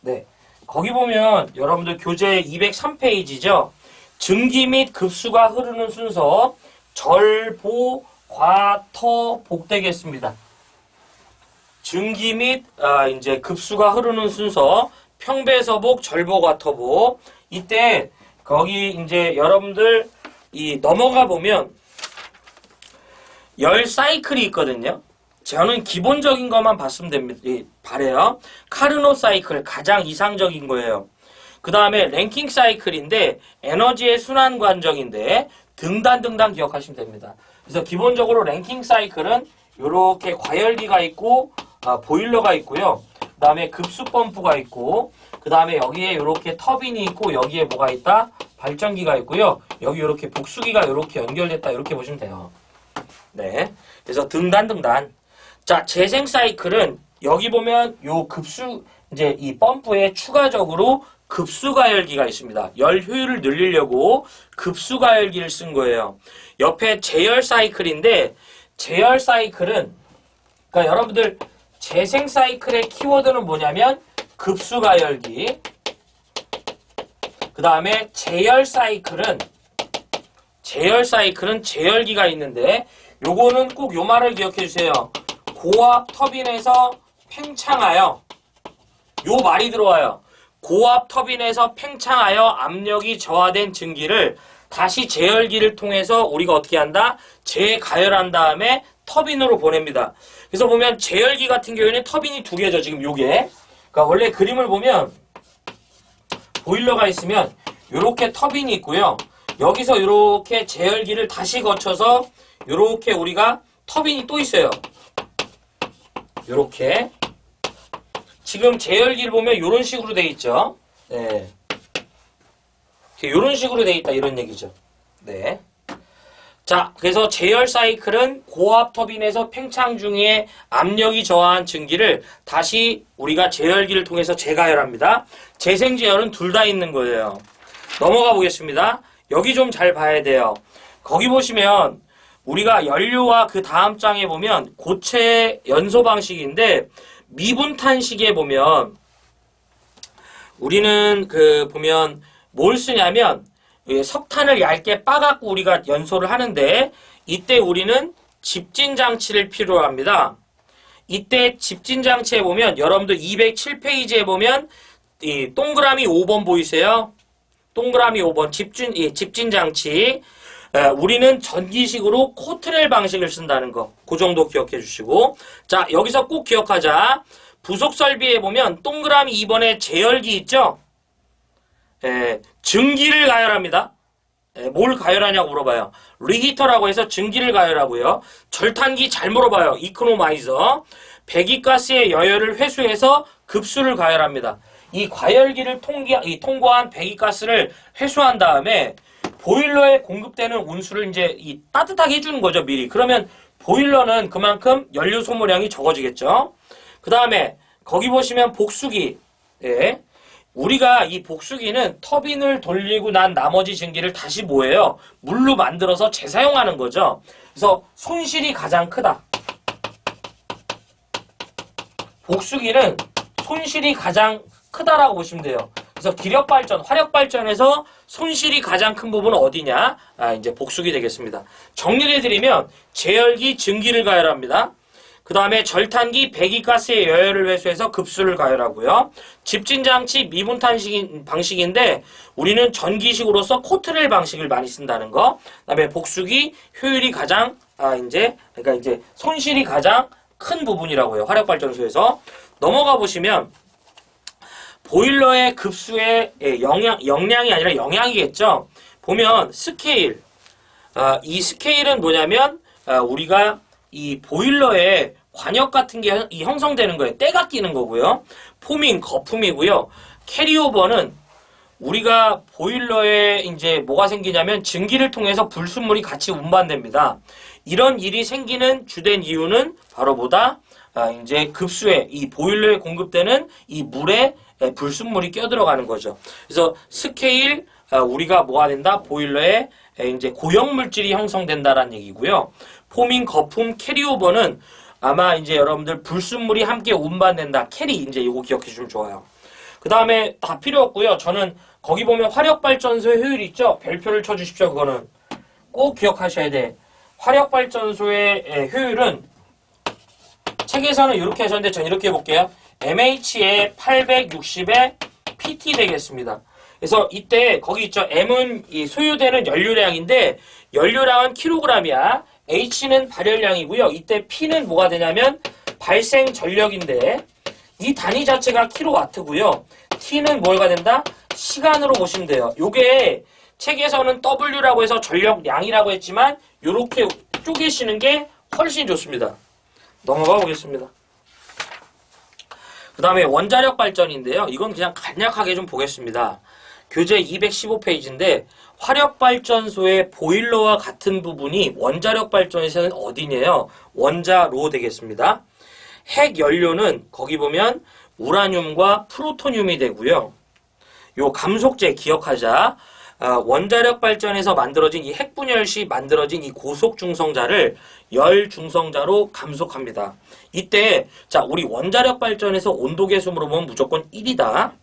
네, 거기 보면 여러분들 교재 203페이지죠. 증기 및 급수가 흐르는 순서 절, 보, 과, 터, 복 되겠습니다. 증기 및 이제 급수가 흐르는 순서 평배서복, 절복, 터복. 이때 거기 이제 여러분들 이 넘어가 보면 열 사이클이 있거든요. 저는 기본적인 것만 봤으면 됩니다. 바래요. 카르노 사이클 가장 이상적인 거예요. 그 다음에 랭킹 사이클인데 에너지의 순환 관정인데 등단 기억하시면 됩니다. 그래서 기본적으로 랭킹 사이클은 이렇게 과열기가 있고 보일러가 있고요. 그 다음에 급수 펌프가 있고 그 다음에 여기에 이렇게 터빈이 있고 여기에 뭐가 있다? 발전기가 있고요. 여기 이렇게 복수기가 이렇게 연결됐다 이렇게 보시면 돼요. 네, 그래서 등단. 자, 재생 사이클은 여기 보면 요 급수 이제 이 펌프에 추가적으로 급수 가열기가 있습니다. 열 효율을 늘리려고 급수 가열기를 쓴 거예요. 옆에 제열 사이클인데 제열 사이클은 그러니까 여러분들 재생 사이클의 키워드는 뭐냐면 급수 가열기. 그 다음에 제열 사이클은 제열기가 있는데 요거는 꼭 요 말을 기억해 주세요. 고압 터빈에서 팽창하여 요 말이 들어와요. 고압 터빈에서 팽창하여 압력이 저하된 증기를 다시 제열기를 통해서 우리가 어떻게 한다? 재가열한 다음에 터빈으로 보냅니다. 그래서 보면 제열기 같은 경우에는 터빈이 두 개죠. 지금 요게. 그러니까 원래 그림을 보면 보일러가 있으면 요렇게 터빈이 있고요. 여기서 요렇게 제열기를 다시 거쳐서 요렇게 우리가 터빈이 또 있어요. 요렇게. 지금 제열기를 보면 요런 식으로 돼 있죠. 네. 요런 식으로 돼 있다 이런 얘기죠. 네. 자, 그래서 제열 사이클은 고압 터빈에서 팽창 중에 압력이 저하한 증기를 다시 우리가 제열기를 통해서 재가열합니다. 재생제열은 둘 다 있는 거예요. 넘어가 보겠습니다. 여기 좀 잘 봐야 돼요. 거기 보시면 우리가 연료와 그 다음 장에 보면 고체 연소 방식인데 미분탄식에 보면 우리는 보면 뭘 쓰냐면 석탄을 얇게 빻아갖고 우리가 연소를 하는데 이때 우리는 집진장치를 필요로 합니다. 이때 집진장치에 보면 여러분들 207페이지에 보면 이 동그라미 5번 보이세요? 동그라미 5번 집진장치. 우리는 전기식으로 코트렐 방식을 쓴다는 거. 그 정도 기억해 주시고. 자, 여기서 꼭 기억하자. 부속 설비에 보면 동그라미 2번에 제열기 있죠? 증기를 가열합니다. 뭘 가열하냐고 물어봐요. 리히터라고 해서 증기를 가열하고요. 절탄기 잘 물어봐요. 이코노마이저. 배기가스의 여열을 회수해서 급수를 가열합니다. 이 가열기를 통과한 배기가스를 회수한 다음에 보일러에 공급되는 온수를 이제 따뜻하게 해주는 거죠, 미리. 그러면 보일러는 그만큼 연료 소모량이 적어지겠죠. 그 다음에 거기 보시면 복수기. 예. 우리가 이 복수기는 터빈을 돌리고 난 나머지 증기를 다시 뭐예요? 물로 만들어서 재사용하는 거죠. 그래서 손실이 가장 크다. 복수기는 손실이 가장 크다라고 보시면 돼요. 그래서 기력발전, 화력발전에서 손실이 가장 큰 부분은 어디냐? 이제 복수기 되겠습니다. 정리를 해드리면 제열기 증기를 가열합니다. 그 다음에 절탄기 배기가스의 여열을 회수해서 급수를 가열하고요. 집진장치 미분탄 방식인데 우리는 전기식으로서 코트렐 방식을 많이 쓴다는 거. 그 다음에 복수기 효율이 가장 그러니까 이제 손실이 가장 큰 부분이라고요. 화력발전소에서. 넘어가 보시면 보일러의 급수의 영량이 아니라 영향이겠죠. 보면 스케일. 이 스케일은 뭐냐면 우리가 이 보일러에 관역 같은 게 형성되는 거예요. 때가 끼는 거고요. 포밍, 거품이고요. 캐리오버는 우리가 보일러에 이제 뭐가 생기냐면 증기를 통해서 불순물이 같이 운반됩니다. 이런 일이 생기는 주된 이유는 바로 뭐다? 이제 급수에 이 보일러에 공급되는 이 물에 불순물이 껴들어가는 거죠. 그래서 스케일 우리가 뭐가 된다? 보일러에 이제 고형물질이 형성된다라는 얘기고요. 포밍, 거품, 캐리오버는 아마 이제 여러분들 불순물이 함께 운반된다. 캐리 이제 이거 기억해 주시면 좋아요. 그 다음에 다 필요 없고요. 저는 거기 보면 화력발전소의 효율 있죠? 별표를 쳐주십시오. 그거는 꼭 기억하셔야 돼. 화력발전소의 효율은 책에서는 이렇게 하셨는데 전 이렇게 해볼게요. MH에 860에 PT 되겠습니다. 그래서 이때 거기 있죠. M은 이 소요되는 연료량인데 연료량은 킬로그램이야. H는 발열량이고요. 이때 P는 뭐가 되냐면 발생 전력인데 이 단위 자체가 킬로와트고요. T는 뭐가 된다? 시간으로 보시면 돼요. 요게 책에서는 W라고 해서 전력량이라고 했지만 요렇게 쪼개시는 게 훨씬 좋습니다. 넘어가 보겠습니다. 그 다음에 원자력 발전인데요. 이건 그냥 간략하게 좀 보겠습니다. 교재 215페이지인데 화력발전소의 보일러와 같은 부분이 원자력 발전에서는 어디냐요? 원자로 되겠습니다. 핵 연료는 거기 보면 우라늄과 프루토늄이 되고요. 요 감속제 기억하자. 원자력 발전에서 만들어진 이 핵분열 시 만들어진 이 고속 중성자를 열 중성자로 감속합니다. 이때 자 우리 원자력 발전에서 온도 계수 물어보면 무조건 1이다.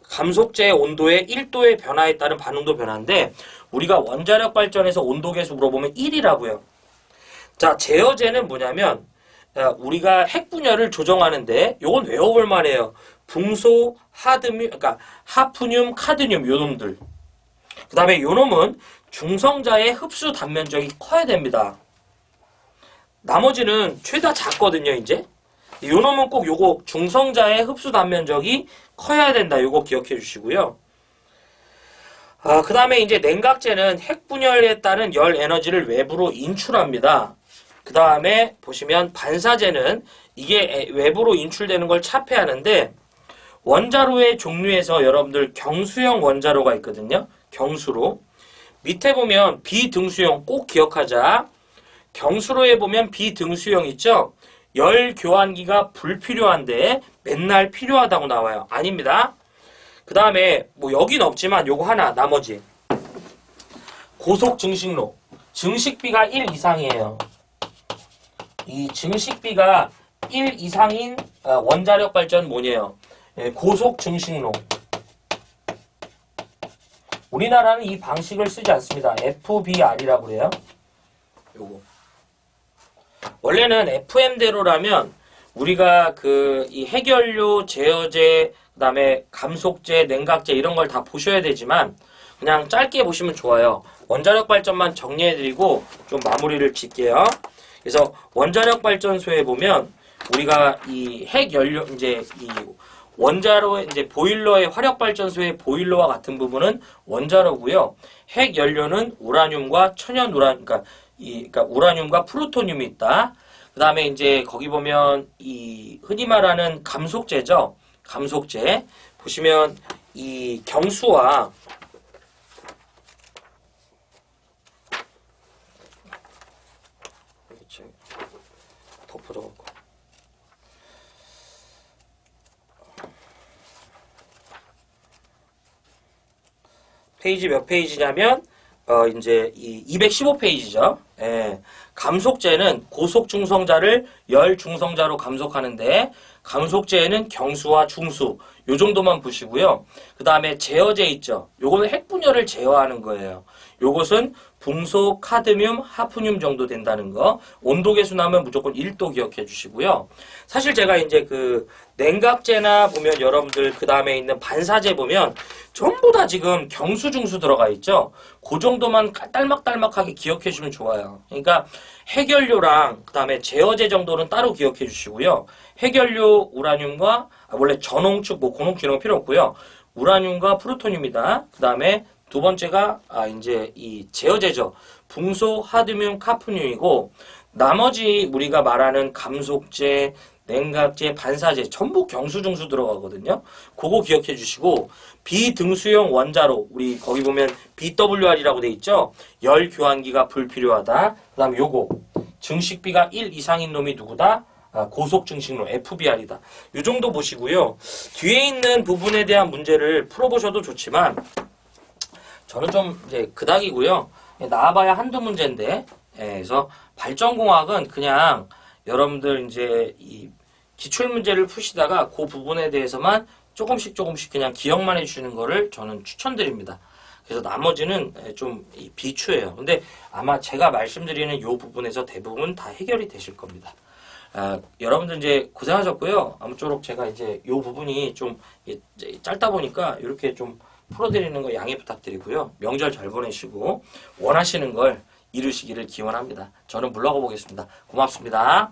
감속제의 온도의 1도의 변화에 따른 반응도 변화인데 우리가 원자력 발전에서 온도 계수 물어보면 1이라고요. 자, 제어제는 뭐냐면 우리가 핵분열을 조정하는데 요건 외워볼 만해요. 붕소, 그러니까 하프늄, 카드뇽 요 놈들. 그 다음에 요 놈은 중성자의 흡수 단면적이 커야 됩니다. 나머지는 최다 작거든요, 이제. 요 놈은 꼭 요거 중성자의 흡수 단면적이 커야 된다. 요거 기억해 주시고요. 그 다음에 이제 냉각제는 핵분열에 따른 열 에너지를 외부로 인출합니다. 그 다음에 보시면 반사제는 이게 외부로 인출되는 걸 차폐하는데 원자로의 종류에서 여러분들 경수형 원자로가 있거든요. 경수로. 밑에 보면 비등수형 꼭 기억하자. 경수로에 보면 비등수형 있죠? 열 교환기가 불필요한데 맨날 필요하다고 나와요. 아닙니다. 그 다음에 뭐 여긴 없지만 요거 하나 나머지 고속 증식로 증식비가 1 이상이에요. 이 증식비가 1 이상인 원자력 발전 뭐냐요? 고속 증식로. 우리나라는 이 방식을 쓰지 않습니다. FBR이라고 그래요. 요거. 원래는 FM대로라면 우리가 이 핵연료, 제어제, 그 다음에 감속제, 냉각제 이런 걸 다 보셔야 되지만 그냥 짧게 보시면 좋아요. 원자력 발전만 정리해드리고 좀 마무리를 짓게요. 그래서 원자력 발전소에 보면 우리가 이 핵연료, 이제 이 원자로, 이제 보일러의 화력 발전소의 보일러와 같은 부분은 원자로고요. 핵연료는 우라늄과 천연 그러니까 우라늄과 플루토늄이 있다. 그 다음에 이제 거기 보면 이 흔히 말하는 감속제죠. 감속제. 보시면 이 경수와 덮어져갖고 페이지 몇 페이지냐면 이제 이 215페이지죠. 예. 감속제는 고속 중성자를 열 중성자로 감속하는데 감속제에는 경수와 중수 요 정도만 보시고요. 그 다음에 제어제 있죠. 요거는 핵분열을 제어하는 거예요. 요것은 붕소, 카드뮴, 하프늄 정도 된다는 거. 온도계수 나면 무조건 1도 기억해 주시고요. 사실 제가 이제 냉각제나 보면 여러분들 그 다음에 있는 반사제 보면 전부 다 지금 경수, 중수 들어가 있죠. 그 정도만 딸막딸막하게 기억해 주면 좋아요. 그러니까 핵연료랑 그 다음에 제어제 정도는 따로 기억해 주시고요. 핵연료 우라늄과 원래 전홍축, 고농축 이런 거 필요 없고요. 우라늄과 플루토늄이다. 그 다음에 두 번째가 이제 이 제어제죠. 붕소, 하드뮴, 카프뮴이고 나머지 우리가 말하는 감속제, 냉각제, 반사제 전부 경수, 중수 들어가거든요. 그거 기억해 주시고 비등수형 원자로 우리 거기 보면 BWR이라고 돼 있죠. 열 교환기가 불필요하다. 그 다음에 요거 증식비가 1 이상인 놈이 누구다? 고속 증식로 FBR이다. 이 정도 보시고요. 뒤에 있는 부분에 대한 문제를 풀어보셔도 좋지만 저는 좀 이제 그닥이고요. 나와봐야 한두 문제인데, 그래서 발전공학은 그냥 여러분들 이제 이 기출 문제를 푸시다가 그 부분에 대해서만 조금씩 그냥 기억만 해주시는 거를 저는 추천드립니다. 그래서 나머지는 좀 비추예요. 근데 아마 제가 말씀드리는 이 부분에서 대부분 다 해결이 되실 겁니다. 여러분들 이제 고생하셨고요. 아무쪼록 제가 이제 이 부분이 좀 짧다 보니까 이렇게 좀 풀어드리는 거 양해 부탁드리고요. 명절 잘 보내시고 원하시는 걸 이루시기를 기원합니다. 저는 물러가 보겠습니다. 고맙습니다.